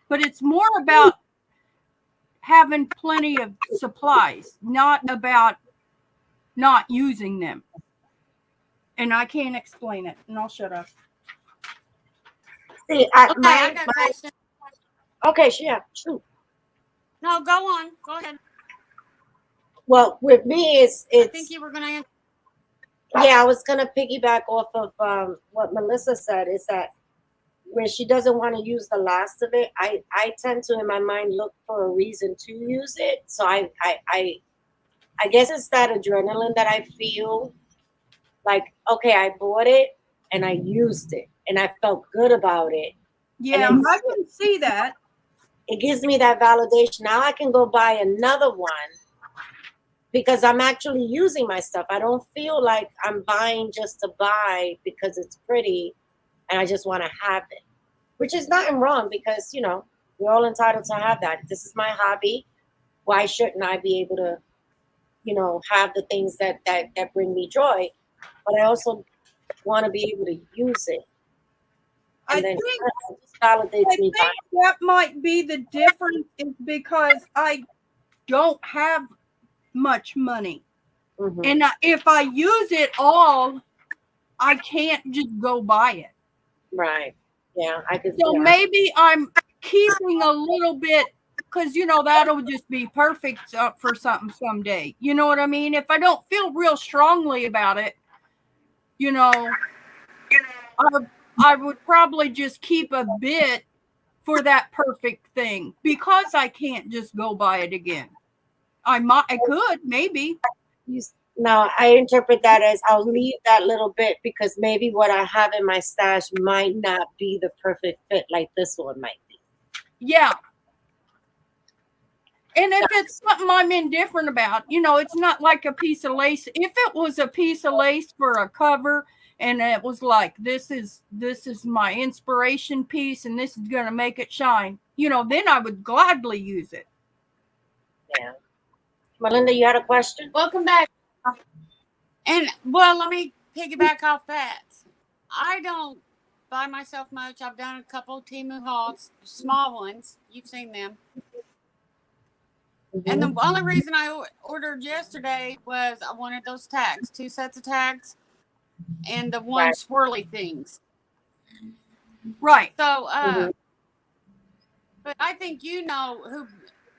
But it's more about having plenty of supplies, not about not using them. And I can't explain it. And I'll shut up. See, Okay, I got a question. okay, yeah, shoot. No, go on. Go ahead. Well, with me, I it's think you were going to answer. yeah. I was gonna piggyback off of what Melissa said. Is that when she doesn't want to use the last of it, I tend to in my mind look for a reason to use it. So I guess it's that adrenaline that I feel like, okay, I bought it and I used it and I felt good about it. Yeah, then- I can see that. It gives me that validation. Now I can go buy another one because I'm actually using my stuff. I don't feel like I'm buying just to buy because it's pretty and I just want to have it, which is nothing wrong because, we're all entitled to have that. This is my hobby. Why shouldn't I be able to, have the things that bring me joy? But I also want to be able to use it. And then it just validates me. That might be the difference is because I don't have much money. Mm-hmm. And if I use it all, I can't just go buy it. Right. Yeah, I could. So maybe I'm keeping a little bit because, that'll just be perfect for something someday. You know what I mean? If I don't feel real strongly about it, I would probably just keep a bit for that perfect thing because I can't just go buy it again. I could maybe. No, I interpret that as I'll leave that little bit because maybe what I have in my stash might not be the perfect fit like this one might be. Yeah. And if it's something I'm indifferent about, it's not like a piece of lace. If it was a piece of lace for a cover and it was like, this is my inspiration piece and this is going to make it shine, then I would gladly use it. Yeah. Melinda, you had a question? Welcome back. And, well, let me piggyback off that. I don't buy myself much. I've done a couple of Temu hauls, small ones. You've seen them. Mm-hmm. And the only reason I ordered yesterday was I wanted those tags, 2 sets of tags, and the one swirly things. Right. So, but I think who.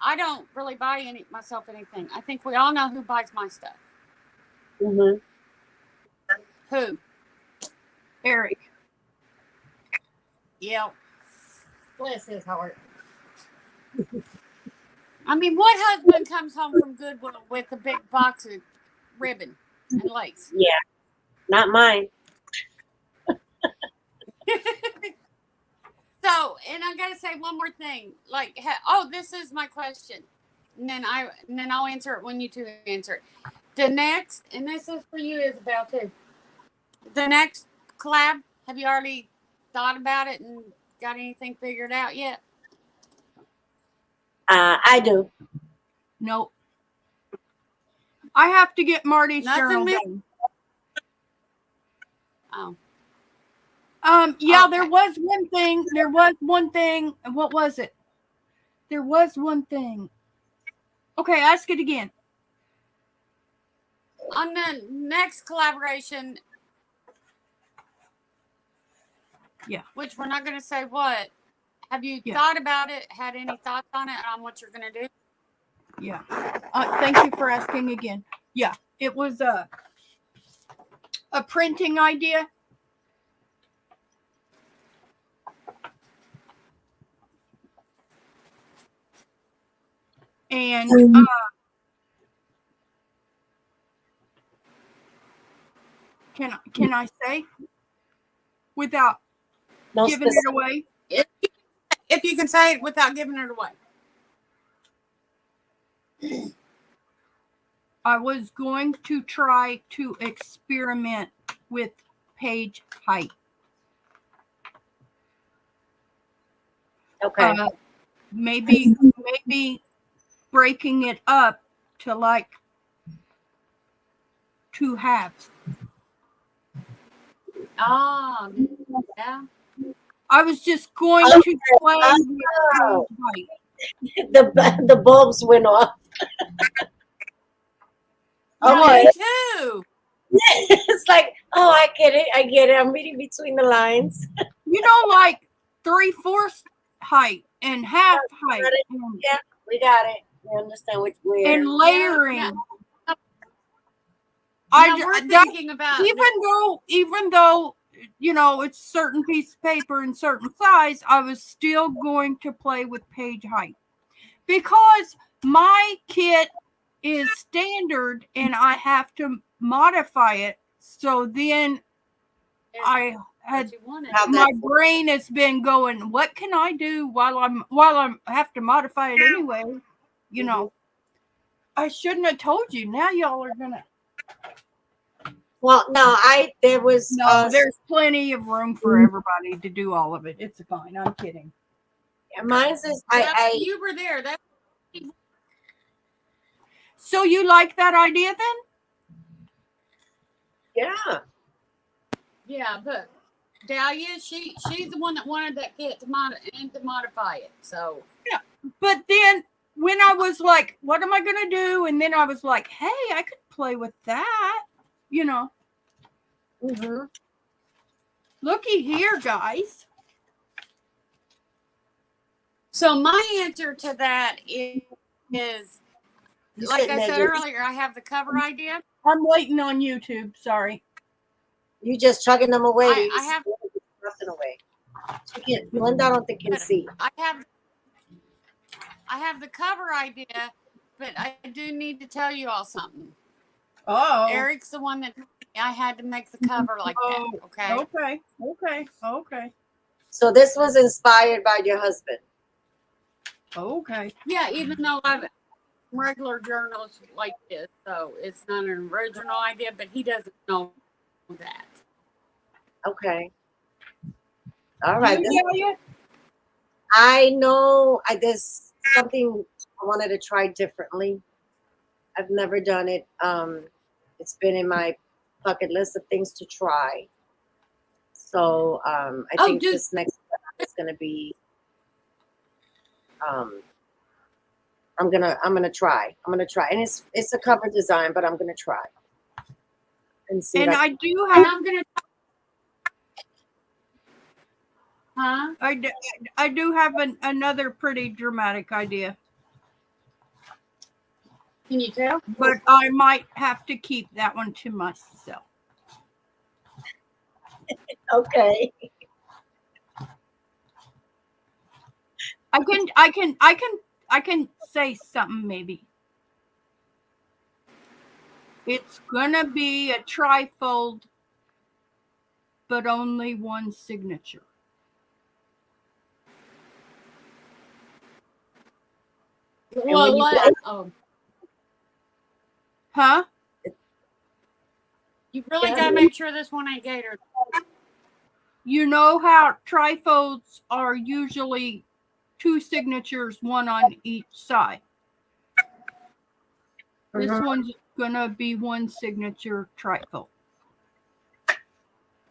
I don't really buy myself anything. I think we all know who buys my stuff. Mm-hmm. Who? Eric. Yep. Bless his heart. I mean, what husband comes home from Goodwill with a big box of ribbon and lace? Yeah, not mine. So, and I gotta say one more thing. Like, this is my question, and then I'll answer it when you two answer it. The next, and this is for you, Isabel, too. The next collab, have you already thought about it and got anything figured out yet? I do. Nope. I have to get Marty's journal done. Oh. Yeah, Okay. there was one thing. What was it? There was one thing. Okay, ask it again. On the next collaboration, yeah, which we're not going to say what, have you thought about it, had any thoughts on it, on what you're going to do? Yeah. Thank you for asking again. Yeah, it was a printing idea. And can I say without No giving it away? If you can say it without giving it away. I was going to try to experiment with page height. Okay. Maybe breaking it up to like 2 halves. Oh, yeah. I was just going to play with Oh. page height. The bulbs went off. Yeah, Okay. me too. It's like, oh, I get it. I'm reading between the lines. You know, like 3/4 height and half height Yeah, we got it. We understand which way. and layering. Yeah. I Now we're that, thinking about even though you know it's certain piece of paper and certain size, I was still going to play with page height because my kit is standard and I have to modify it. So then I had what you wanted. my brain has been going, what can I do while I have to modify it anyway? You know, I shouldn't have told you. Now y'all are gonna. Well, no, there was There's plenty of room for everybody to do all of it. It's fine. I'm kidding. mine's is You were there. So you like that idea then? yeah. Yeah, but Dahlia, she's the one that wanted that kit to modify it. So yeah, but then when I was like, what am I gonna do? And then I was like, hey, I could play with that. You know. Mm-hmm. Looky here, guys. So my answer to that is like I said earlier, I have the cover idea. I'm waiting on YouTube. Sorry. You just chugging them away. I have nothing away. Linda, I don't think you can see. I have the cover idea, but I do need to tell you all something. Oh. Eric's the one that I had to make the cover like that. Okay. Okay. So this was inspired by your husband. Okay. Yeah, even though I've regular journals like this, so it's not an original idea, but he doesn't know that. Okay. All right. You, I know there's something I wanted to try differently. I've never done it. It's been in my bucket list of things to try. So I think this next step is gonna be I'm gonna try. And it's a cover design, but I'm gonna try. And see. And I do have. And I'm gonna. Huh? I do have another pretty dramatic idea. Can you tell? But I might have to keep that one to myself. Okay. I can say something maybe. It's gonna be a trifold, but only one signature. Well, huh? You really gotta make sure this one ain't gator. You know how trifolds are usually 2 signatures, one on each side. This one's gonna be one signature trifold.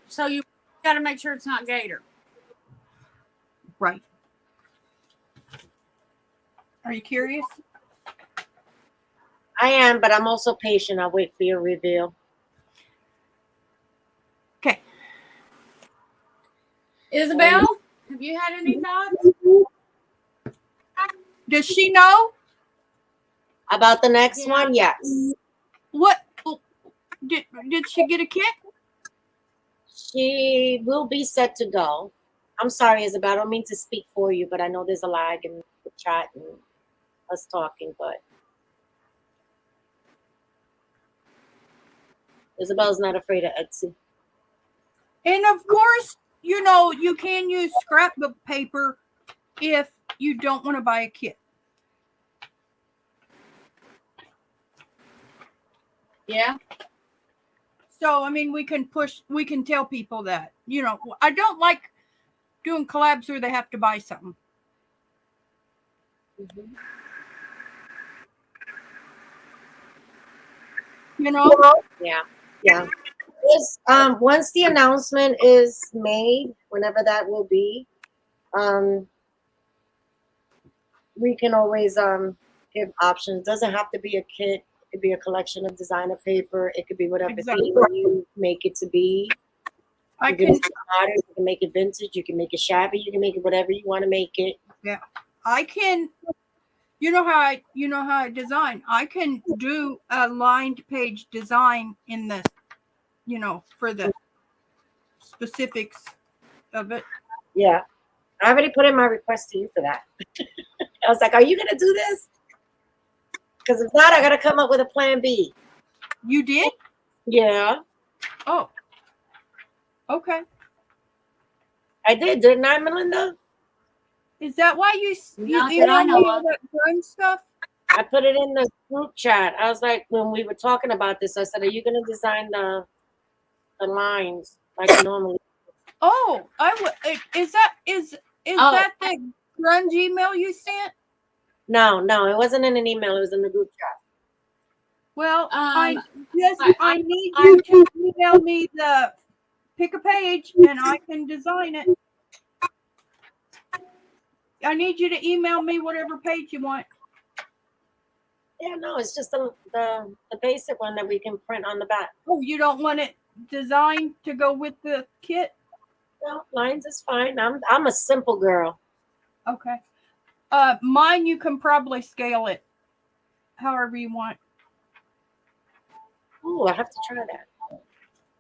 So you gotta make sure it's not gator. Right. Are you curious? I am, but I'm also patient. I'll wait for your reveal. Okay. Isabel, have you had any thoughts? Does she know about the next one? Yes. What did she get a kit? She will be set to go. I'm sorry, Isabel. I don't mean to speak for you, but I know there's a lag in the chat. us talking, but Isabel's not afraid of Etsy. And of course, you know, you can use scrapbook paper if you don't want to buy a kit. Yeah. So, I mean, we can tell people that, you know, I don't like doing collabs where they have to buy something. Mm-hmm. You know? Yeah. It's, once the announcement is made, whenever that will be, we can always give options. It doesn't have to be a kit. It could be a collection of designer paper. It could be whatever Exactly. theme you make it to be. I You can make it modern, you can make it vintage, you can make it shabby, you can make it whatever you want to make it. Yeah. I can you know how I design. I can do a lined page design in the, you know, for the specifics of it. Yeah. I already put in my request to you for that. I was like, are you going to do this? Because if not, I got to come up with a plan B. You did? Yeah. Oh. Okay. I did, didn't I, Melinda? Is that why you Not that I emailed know me of. all that grunge stuff? I put it in the group chat. I was like, when we were talking about this, I said, are you going to design the lines like you normally? Oh, is that Oh. that the grunge email you sent? No, it wasn't in an email. It was in the group chat. Well, I I- need you to email me pick a page and I can design it. I need you to email me whatever page you want. Yeah, no, it's just the basic one that we can print on the back. Oh, you don't want it designed to go with the kit? No, lines is fine. I'm a simple girl. Okay. Mine you can probably scale it however you want. Ooh, I have to try that.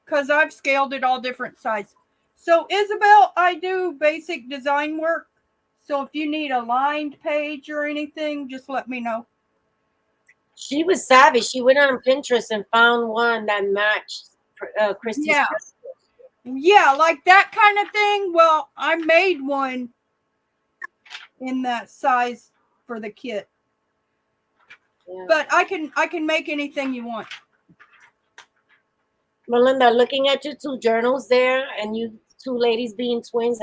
Because I've scaled it all different sizes. So Isabel, I do basic design work. So if you need a lined page or anything, just let me know. She was savvy. She went on Pinterest and found one that matched Christy's. Yeah. Yeah, like that kind of thing. Well, I made one in that size for the kit. Yeah. But I can make anything you want. Melinda, looking at your two journals there and you two ladies being twins,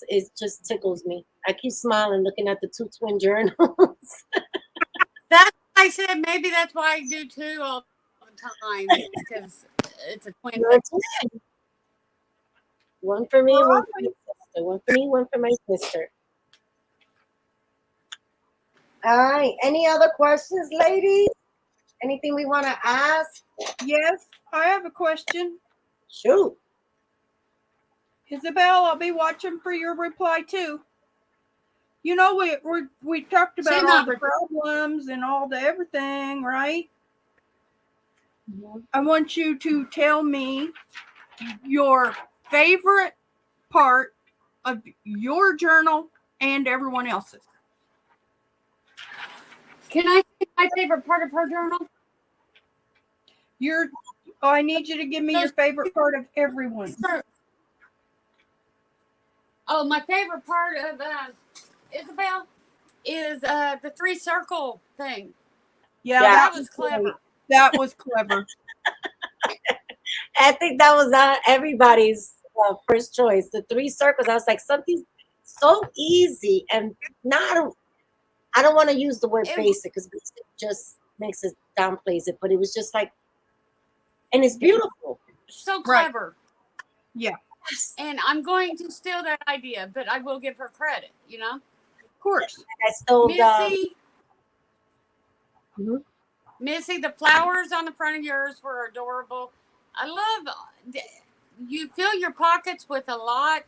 it just tickles me. I keep smiling looking at the two twin journals. That's why I said maybe that's why I do two all the time, because it's a twin You're a twin. One for me and one for my sister. One for me, one for my sister. All right. Any other questions, ladies? Anything we want to ask? Yes, I have a question. Shoot. Isabel, I'll be watching for your reply too. You know, we talked about She's all not the replying. problems and all the everything, right? Mm-hmm. I want you to tell me your favorite part of your journal and everyone else's. Can I say my favorite part of her journal? I need you to give me your favorite part of everyone's. Oh, my favorite part of Isabel is the 3 circle thing. Yeah, that was clever. That was clever. I think that was everybody's first choice. The 3 circles. I was like, something so easy and not. I don't want to use the word basic because basic just makes it downplays it. But it was just like, and it's beautiful. So clever. Right. Yeah. And I'm going to steal that idea, but I will give her credit. You know. Of course. I stole Missy. Mm-hmm. Missy, the flowers on the front of yours were adorable. I love you fill your pockets with a lot,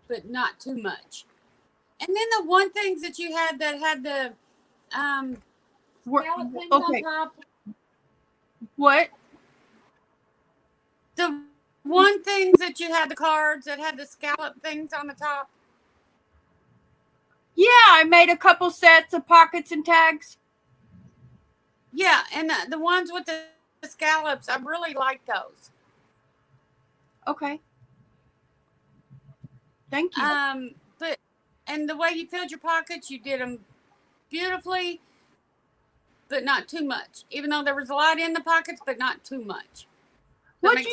but not too much. And then the one things that you had that had the scallop things on top. What? The one things that you had the cards that had the scallop things on the top. Yeah, I made a couple sets of pockets and tags. Yeah, and the ones with the scallops, I really like those. Okay. Thank you. But and the way you filled your pockets, you did them beautifully, but not too much. Even though there was a lot in the pockets, but not too much. What'd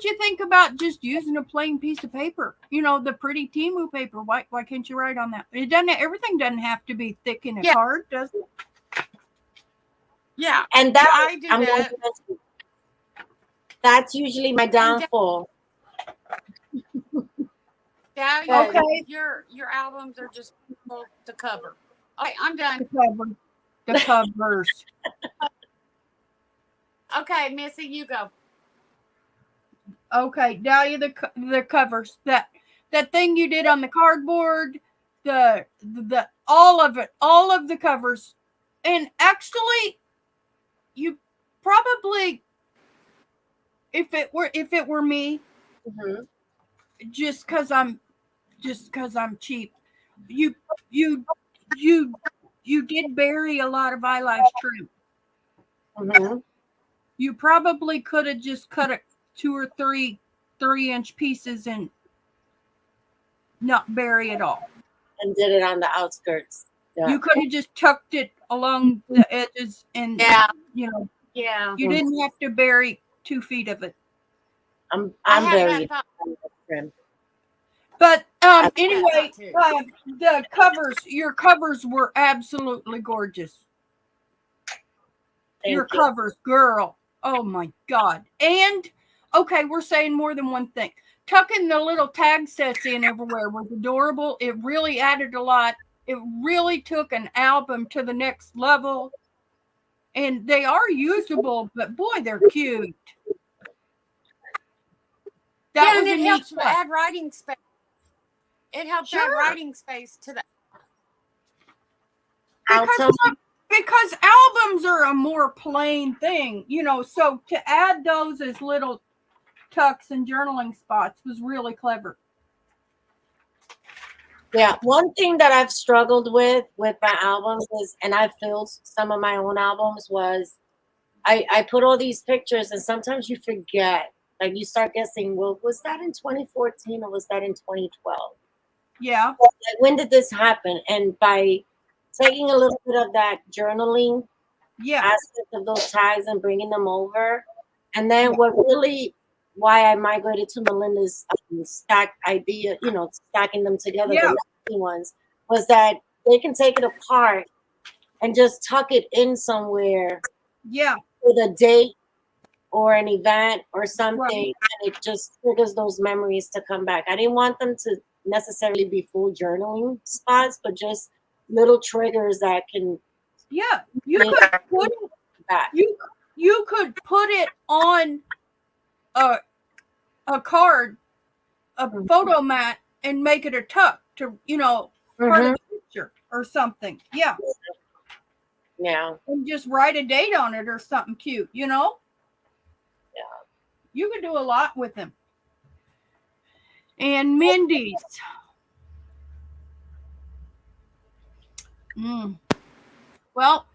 you think about just using a plain piece of paper? You know, the pretty Timu paper. Why can't you write on that? It doesn't. Everything doesn't have to be thick in a card, does it? Yeah, And that I do that. That's usually my downfall. Yeah, Okay. Your albums are just the cover. Okay, I'm done. The covers. Okay, Missy, you go. Okay, Dahlia, the covers. That thing you did on the cardboard, the all of it, all of the covers. And actually, you probably, if it were me, Mm-hmm. just because I'm cheap, you did bury a lot of eyelash trim. Mm-hmm. You probably could have just cut it 2 or 3-inch pieces and not bury it all. And did it on the outskirts. Yeah. You could have just tucked it along the edges and you didn't have to bury 2 feet of it. I'm buried. But anyway, the covers, your covers were absolutely gorgeous. Your covers, girl. Oh my God. And okay, we're saying more than one thing. Tucking the little tag sets in everywhere was adorable. It really added a lot. It really took an album to the next level. And they are usable, but boy, they're cute. That was and it helps add writing space. It helps add writing space to the because albums are a more plain thing, you know, so to add those as little tucks and journaling spots was really clever. Yeah, one thing that I've struggled with my albums is, and I've filled some of my own albums, was I put all these pictures and sometimes you forget. Like you start guessing, well, was that in 2014 or was that in 2012? Yeah. Like, when did this happen? And by taking a little bit of that journaling aspect of those tags and bringing them over, and then why I migrated to Melinda's stack idea, you know, stacking them together, the legacy ones, was that they can take it apart and just tuck it in somewhere. Yeah. With a date or an event or something, and it just triggers those memories to come back. I didn't want them to necessarily be full journaling spots, but just little triggers that can. Yeah, you could put it back. You could put it on a card, a photo mat, and make it a tuck to, you know, part of the picture or something. Yeah. Yeah. And just write a date on it or something cute, you know? Yeah. You could do a lot with them. And Mindy's. Well,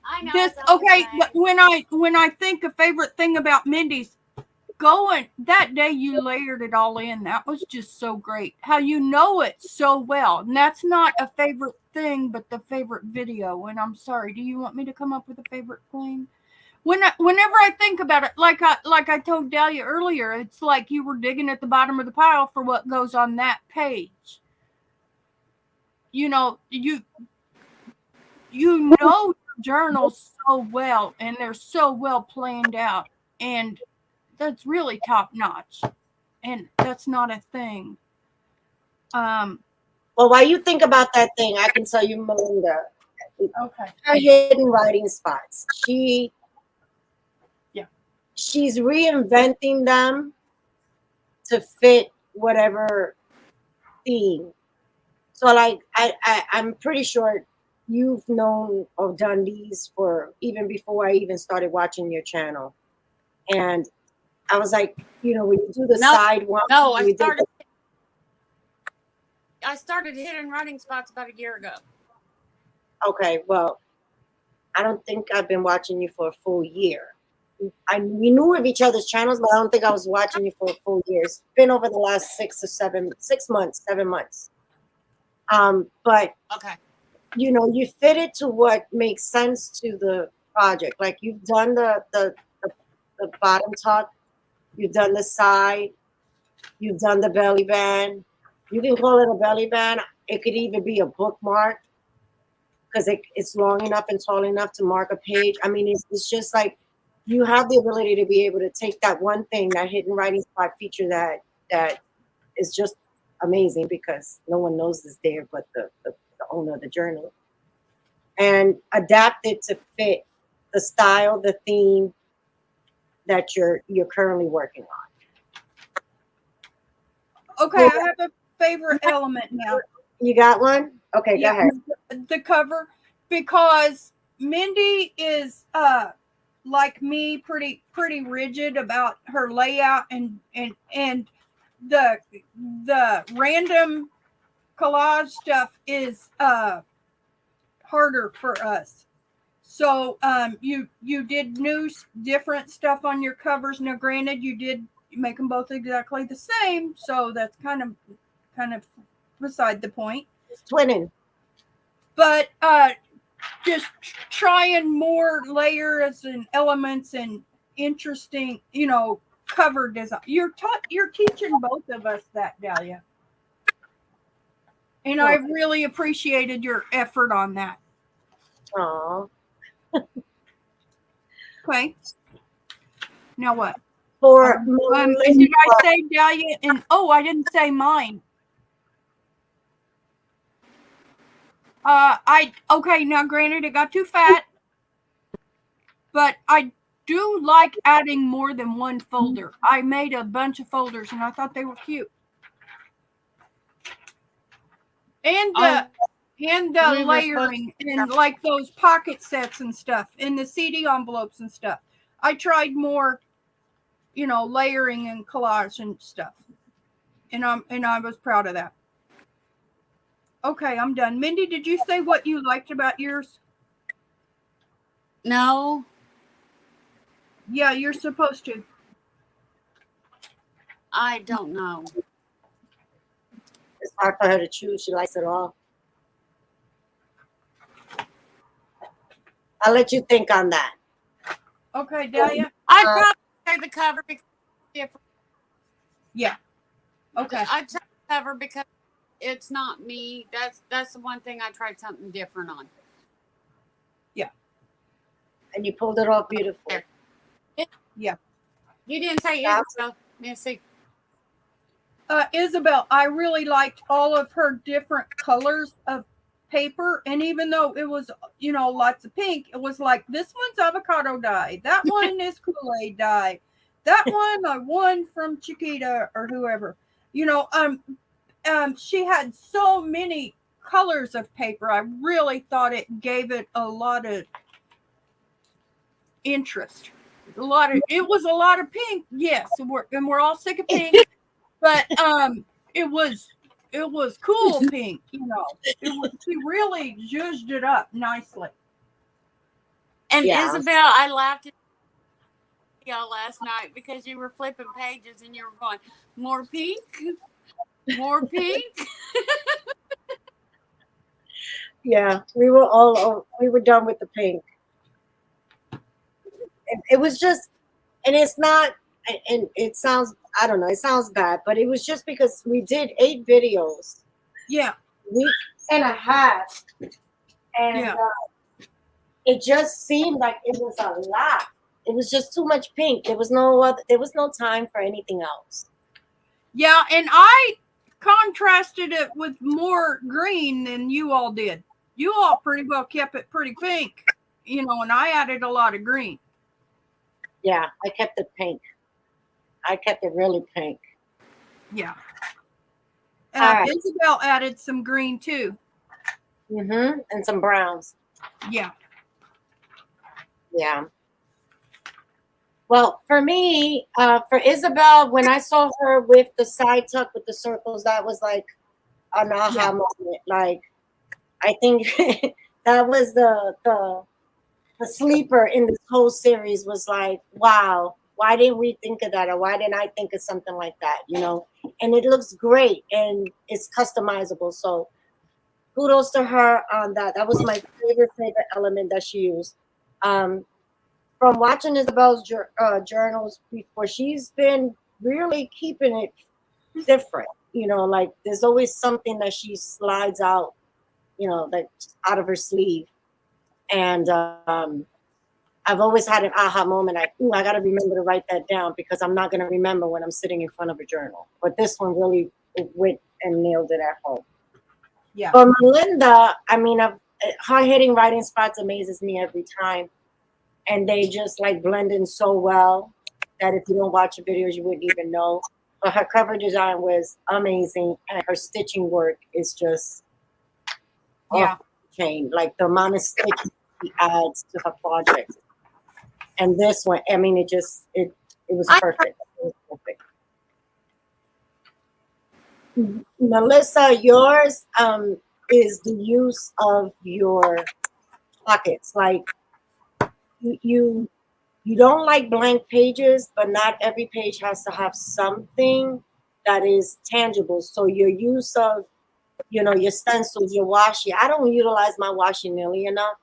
I know. Okay, but when I think a favorite thing about Mindy's, going that day you layered it all in. That was just so great. How you know it so well. And that's not a favorite thing, but the favorite video. And I'm sorry, do you want me to come up with a favorite thing? Whenever I think about it, like I told Dahlia earlier, it's like you were digging at the bottom of the pile for what goes on that page. You know, you know your journals so well, and they're so well planned out, and that's really top notch, and that's not a thing. Well, while you think about that thing, I can tell you, Melinda. Okay. Her hidden writing spots. She's reinventing them to fit whatever theme. So, like, I'm pretty sure you've known or done these for even before I even started watching your channel, and I was like, you know, when you do the side one, No, I started. I started hitting writing spots about a year ago. Okay, well, I don't think I've been watching you for a full year. We knew of each other's channels, but I don't think I was watching you for a full year. It's been over the last 6 months, 7 months. But Okay. you know, you fit it to what makes sense to the project. Like you've done the bottom tuck, you've done the side, you've done the belly band. You can call it a belly band. It could even be a bookmark because it's long enough and tall enough to mark a page. I mean, it's just like you have the ability to be able to take that one thing, that hidden writing spot feature that is just amazing because no one knows it's there but the owner of the journal, and adapt it to fit the style, the theme that you're currently working on. Okay, I have a favorite element now. You got one? Okay, go ahead. The cover, because Mindy is like me, pretty rigid about her layout, and the random collage stuff is harder for us. So you did new different stuff on your covers. Now granted, you did make them both exactly the same, so that's kind of beside the point. It's twinning. But just trying more layers and elements and interesting, cover design. You're teaching both of us that, Dahlia. And I really appreciated your effort on that. Aww. Okay. Now what? For did I say Dahlia? And I didn't say mine. Now granted it got too fat, but I do like adding more than one folder. I made a bunch of folders and I thought they were cute. And the layering and like those pocket sets and stuff and the CD envelopes and stuff. I tried more, layering and collage and stuff. And I was proud of that. Okay, I'm done. Mindy, did you say what you liked about yours? No. Yeah, you're supposed to. I don't know. It's hard for her to choose. She likes it all. I'll let you think on that. Okay, Dahlia. I'd probably say the cover because it's different. Yeah. Okay. I'd say the cover because it's not me. That's the one thing I tried something different on. Yeah. And you pulled it off beautiful. Yeah. You didn't say Isabel, Missy. Isabel, I really liked all of her different colors of paper, and even though it was, lots of pink, it was like this one's avocado dye, that one is Kool-Aid dye, that one I won from Chiquita or whoever. She had so many colors of paper. I really thought it gave it a lot of interest. It was a lot of pink, yes, and we're all sick of pink, but it was cool pink, she really zhuzhed it up nicely. And Isabel, I laughed at y'all last night because you were flipping pages and you were going, more pink, more pink. Yeah, we were done with the pink. It was just, and it's not, and it sounds, I don't know, it sounds bad, but it was just because we did 8 videos. Yeah. Week and a half. And it just seemed like it was a lot. It was just too much pink. There was no time for anything else. Yeah, and I contrasted it with more green than you all did. You all pretty well kept it pretty pink, and I added a lot of green. Yeah, I kept it pink. I kept it really pink. Yeah. Right. Isabel added some green too. Mm-hmm. And some browns. Yeah. Yeah. Well, for me, for Isabel, when I saw her with the side tuck with the circles, that was like an aha Yeah. moment. Like, I think that was the sleeper in this whole series was like, wow, why didn't we think of that? Or why didn't I think of something like that? You know, and it looks great and it's customizable. So kudos to her on that. That was my favorite element that she used. From watching Isabel's journals before, she's been really keeping it different. You know, like there's always something that she slides out, you know, like out of her sleeve. And I've always had an aha moment. Like, ooh, I got to remember to write that down because I'm not going to remember when I'm sitting in front of a journal. But this one really went and nailed it at home. Yeah. For Melinda, I mean, her hitting writing spots amazes me every time. And they just like blend in so well that if you don't watch the videos, you wouldn't even know. But her cover design was amazing. And her stitching work is just Yeah. off the chain. Like the amount of stitches she adds to her projects. And this one, I mean, it was perfect. It was perfect. Melissa, yours is the use of your pockets. Like you don't like blank pages, but not every page has to have something that is tangible. So your use of, you know, your stencils, your washi. I don't utilize my washi nearly enough,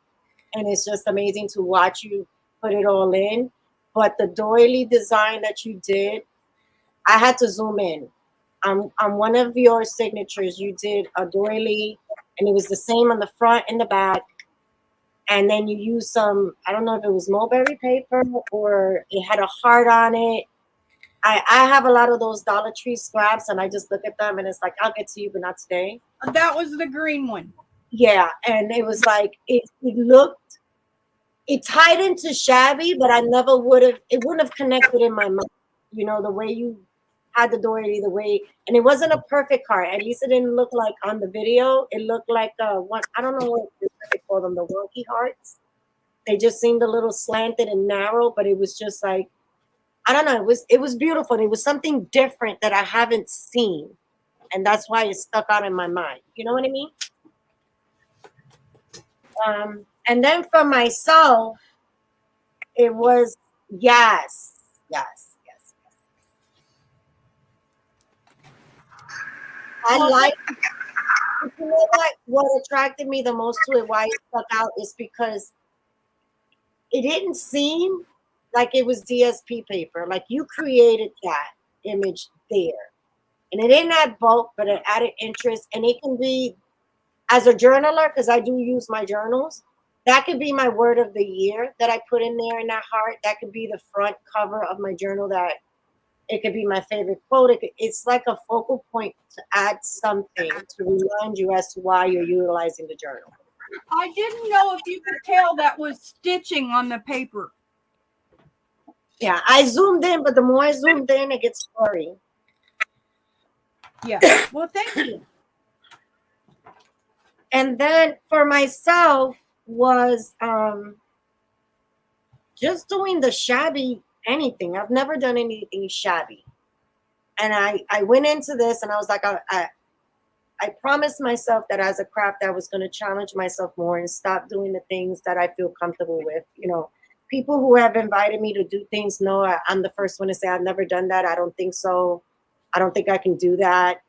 and it's just amazing to watch you put it all in. But the doily design that you did, I had to zoom in. On one of your signatures, you did a doily, and it was the same on the front and the back. And then you used some, I don't know if it was mulberry paper or it had a heart on it. I have a lot of those Dollar Tree scraps, and I just look at them and it's like, I'll get to you, but not today. That was the green one. Yeah, and it was like it looked, it tied into Shabby, but I never would have, it wouldn't have connected in my mind. You know, the way you had the doily, the way, and it wasn't a perfect heart. At least it didn't look like on the video. It looked like one, I don't know what they call them, the wonky hearts. They just seemed a little slanted and narrow, but it was just like, I don't know. It was beautiful. It was something different that I haven't seen, and that's why it stuck out in my mind. You know what I mean? And then for myself, it was yes, yes, yes. I Well, like. You know what attracted me the most to it, why it stuck out, is because it didn't seem like it was DSP paper. Like you created that image there. And it didn't add bulk, but it added interest. And it can be, as a journaler, because I do use my journals, that could be my word of the year that I put in there in that heart. That could be the front cover of my journal. That it could be my favorite quote. It's like a focal point to add something to remind you as to why you're utilizing the journal. I didn't know if you could tell that was stitching on the paper. Yeah, I zoomed in, but the more I zoomed in, it gets blurry. Yeah. Well, thank you. And then for myself was just doing the shabby anything. I've never done anything shabby. And I went into this and I was like, I promised myself that as a craft, I was going to challenge myself more and stop doing the things that I feel comfortable with. You know, people who have invited me to do things know I'm the first one to say, I've never done that. I don't think so. I don't think I can do that.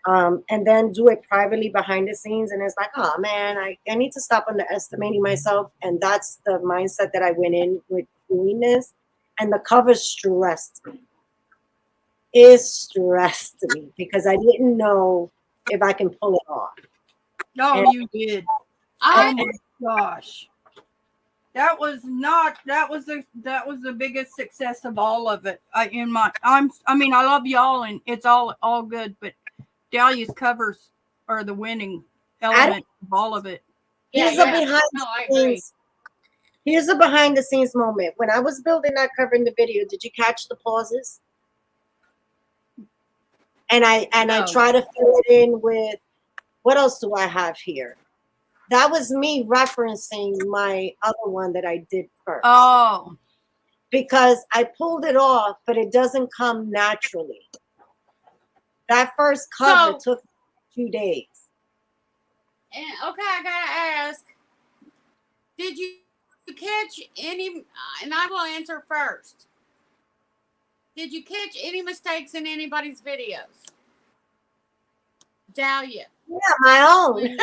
And then do it privately behind the scenes. And it's like, oh man, I need to stop underestimating myself. And that's the mindset that I went in with doing this. And the cover stressed me. It stressed me because I didn't know if I can pull it off. No, And you did. I Oh my gosh. That was the biggest success of all of it. I mean, I love y'all and it's all good, but Dahlia's covers are the winning element of all of it. yeah, Here's a yeah. behind No, I the agree. scenes. Here's a behind the scenes moment. When I was building that cover in the video, did you catch the pauses? And I No. try to fill it in with what else do I have here? That was me referencing my other one that I did first. Oh, Because I pulled it off, but it doesn't come naturally. That first cover So- took few days. And okay, I gotta ask, did you catch any? And I will answer first. Did you catch any mistakes in anybody's videos? Dahlia. Yeah, my own.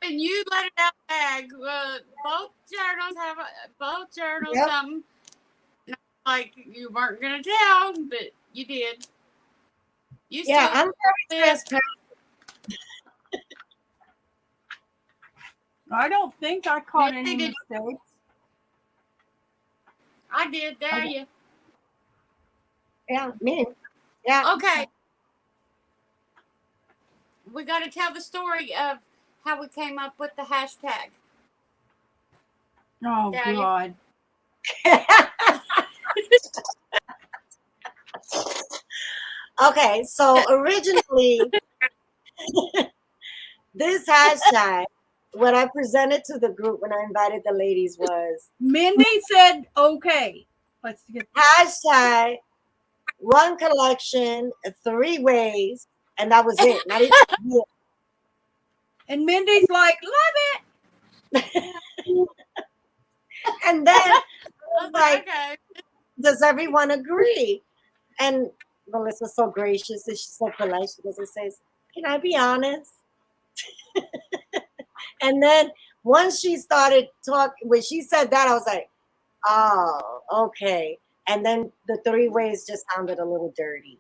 When you let it out bag, both journals Yep. something. Like you weren't gonna tell, but you did. You Yeah, still I'm very transparent. I don't think I caught Yeah, any they did. mistakes. I did. There you. Yeah, me. Yeah. Okay. We got to tell the story of how we came up with the hashtag. Oh Dahlia. God. Okay, so originally, this hashtag, what I presented to the group when I invited the ladies was Mindy said, "Okay, let's get." hashtag one collection, 3 ways, and that was it. Not even yeah. And Mindy's like, "Love And then I I was was like, okay. does everyone agree? And Melissa's so gracious and she's so polite. She goes and says, can I be honest? And then once she started talking, when she said that, I was like, oh, okay. And then the 3 ways just sounded a little dirty.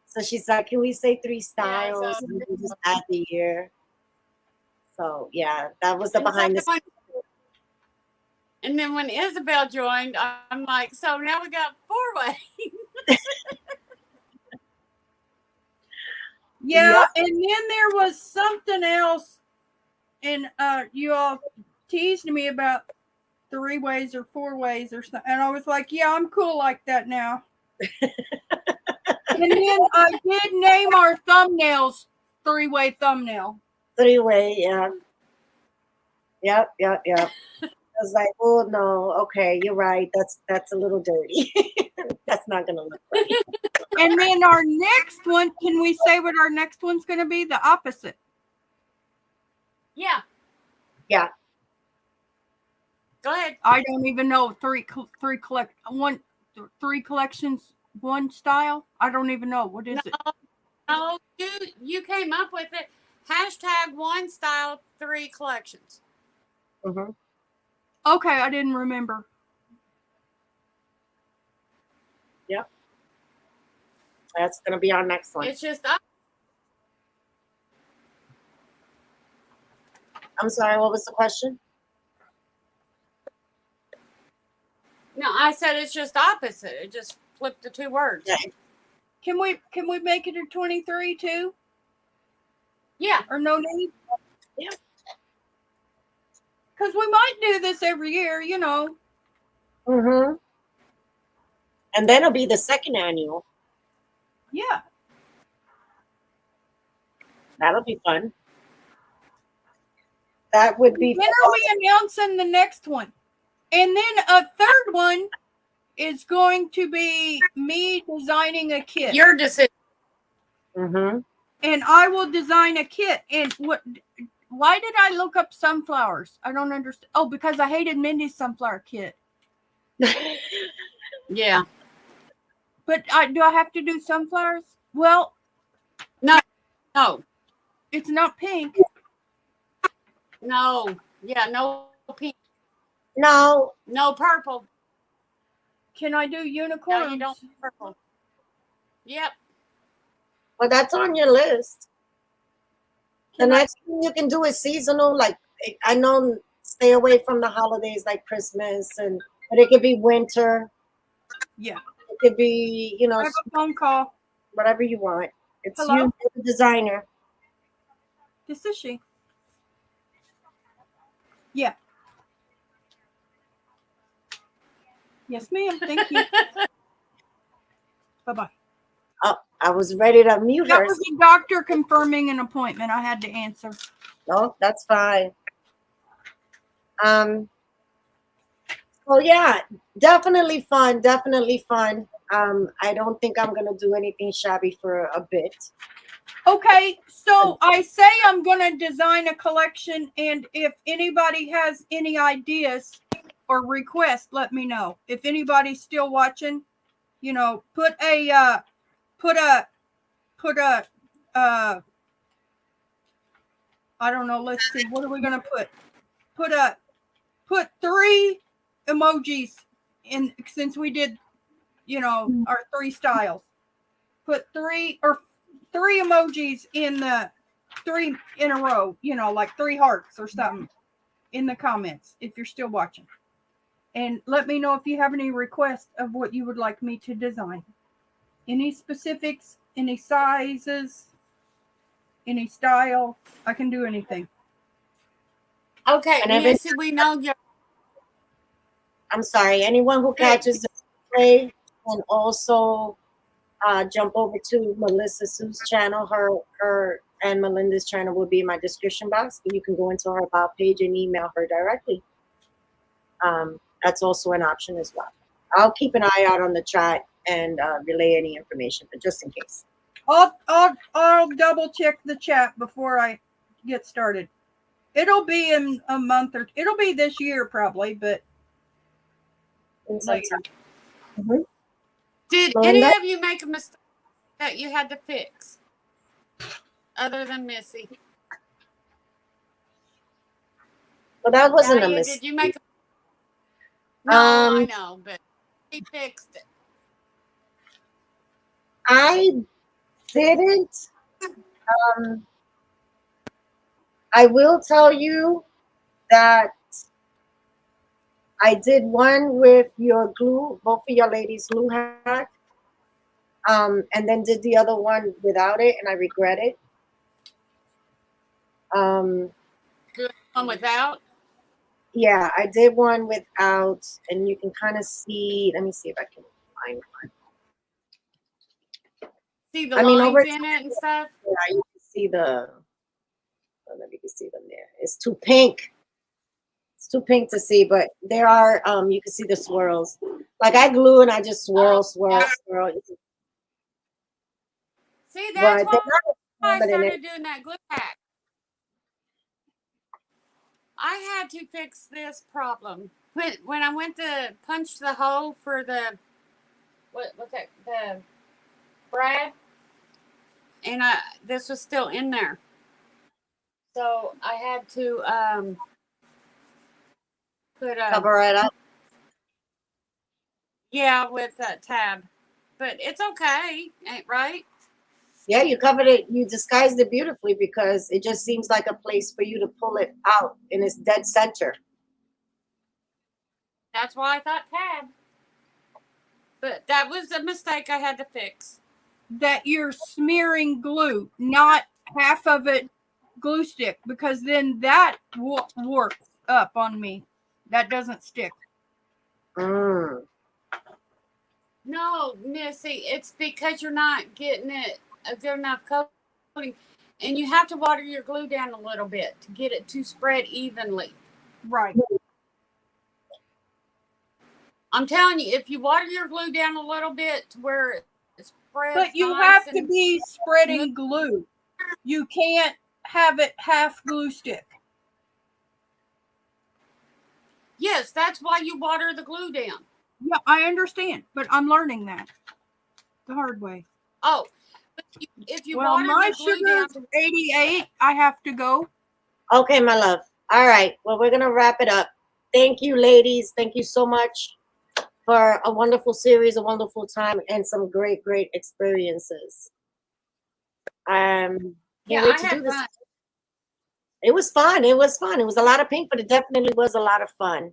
So she's like, can we say 3 styles? Yeah, so, And we can just add the year. So yeah, that was the and, so behind the when, and then when Isabel joined, I'm like, so now we got 4 ways. Yeah, Yep. and then there was something else, and you all teased me about 3 ways or 4 ways or something, and I was like, yeah, I'm cool like that now. And then I did name our thumbnails 3-way thumbnail. 3-way, yeah. Yep. I was like, oh no, okay, you're right. That's a little dirty. That's not gonna look right. And then our next one, can we say what our next one's going to be? The opposite. Yeah. Yeah. Go ahead. I don't even know 3 collections, 1 style. I don't even know what is it. No, you came up with it. Hashtag 1 style 3 collections. Mm-hmm. Okay, I didn't remember. Yep. That's gonna be our next one. It's just up. I'm sorry, what was the question? No, I said it's just opposite. It just flipped the 2 words. Yeah. Can we make it a 23 too? Yeah. Or no need? Yeah. Because we might do this every year, you know. Mm-hmm. And then it'll be the 2nd annual. Yeah. That'll be fun. That would be When are we announcing the next one? And then a 3rd one is going to be me designing a kit. Your decision. Mm-hmm. And I will design a kit. And why did I look up sunflowers? I don't understand. Oh, because I hated Mindy's sunflower kit. Yeah. But do I have to do sunflowers? Well, No. it's not pink. No. Yeah, no pink. No. No purple. Can I do No, unicorns? you don't purple. Yep. Well, that's on your list. The Can I- next thing you can do is seasonal. Like I know, stay away from the holidays like Christmas, but it could be winter. Yeah. It could be, I have a phone call. whatever you want. It's Hello? you, the designer. This is she. Yeah. Yes, ma'am. Thank you. Bye-bye. Oh, I was ready to mute That her. was a doctor confirming an appointment. I had to answer. No, that's fine. So yeah, definitely fun. Definitely fun. I don't think I'm gonna do anything shabby for a bit. Okay, so I say I'm going to design a collection, and if anybody has any ideas or requests, let me know. If anybody's still watching, put a put a put a I don't know. Let's see. What are we going to put? Put 3 emojis in, since we did, our 3 styles. Put 3 emojis in the 3 in a row, like 3 hearts or something in the comments if you're still watching. And let me know if you have any requests of what you would like me to design. Any specifics, any sizes, any style. I can do anything. Okay, And Missy, we know you're. I'm sorry, anyone who catches the replay can also jump over to Melissa Sue's channel. Her and Melinda's channel will be in my description box. You can go into her about page and email her directly. That's also an option as well. I'll keep an eye out on the chat and relay any information, but just in case. I'll double check the chat before I get started. It'll be in a month or it'll be this year probably, but later. Mm-hmm. Did Melinda? any of you make a mistake that you had to fix, other than Missy? Well, that wasn't a Dahlia, mistake. did you make? No, I know, but he fixed it. I didn't. I will tell you that I did one with your glue, both of your ladies' glue hack, and then did the other one without it, and I regret it. Good one without. Yeah, I did one without, and you can kind of see. Let me see if I can find one. See the lines over in it and stuff. Yeah, you can see the. I don't know if you can see them there. It's too pink. It's too pink to see, but there are. You can see the swirls. Like I glue and I just swirl. See, that's But why I in it. started doing that glue hack. I had to fix this problem when I went to punch the hole for the what's that, the brad, and this was still in there, so I had to put a Cover it up. yeah with a tab, but it's okay, ain't right? Yeah, you covered it. You disguised it beautifully because it just seems like a place for you to pull it out in its dead center. That's why I thought tab, but that was a mistake I had to fix. That you're smearing glue, not half of it glue stick, because then that works up on me. That doesn't stick. Mm. No, Missy, it's because you're not getting it a good enough coating, and you have to water your glue down a little bit to get it to spread evenly. Right. I'm telling you, if you water your glue down a little bit to where it spreads, but you nice have to be spreading glue. You can't have it half glue stick. Yes, that's why you water the glue down. Yeah, I understand, but I'm learning that the hard way. Oh, but if you well, water my your glue sugar's down, 88. I have to go. Okay, my love. All right. Well, we're gonna wrap it up. Thank you, ladies. Thank you so much for a wonderful series, a wonderful time, and some great, great experiences. yeah, I had fun. It was fun. It was fun. It was a lot of pink, but it definitely was a lot of fun.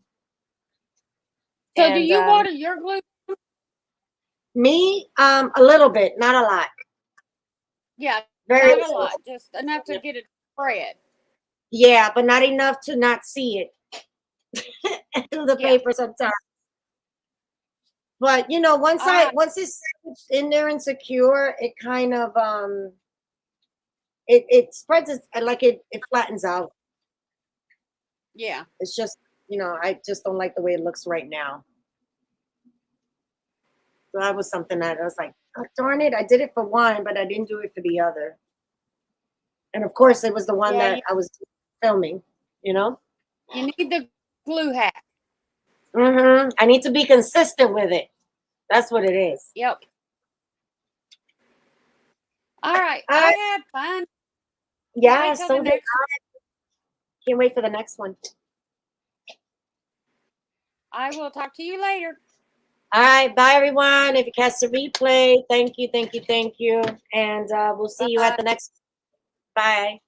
So, do you water your glue? Me, a little bit, not a lot. Yeah, Very not a lot, just enough to get it spread. Yeah, but not enough to not see it through the paper sometimes. But once it's in there and secure, it kind of it spreads it flattens out. Yeah. It's just I just don't like the way it looks right now. So that was something that I was like, oh, darn it, I did it for one, but I didn't do it for the other. And of course, it was the one Yeah, that I was filming, you know? you need the glue hack. I need to be consistent with it. That's what it is. Yep. All right. All I right. had fun. Yeah, Wait till so the did next I. Can't wait for the next one. I will talk to you later. All right, bye everyone. If you catch the replay, thank you. And we'll see you at the next. Bye.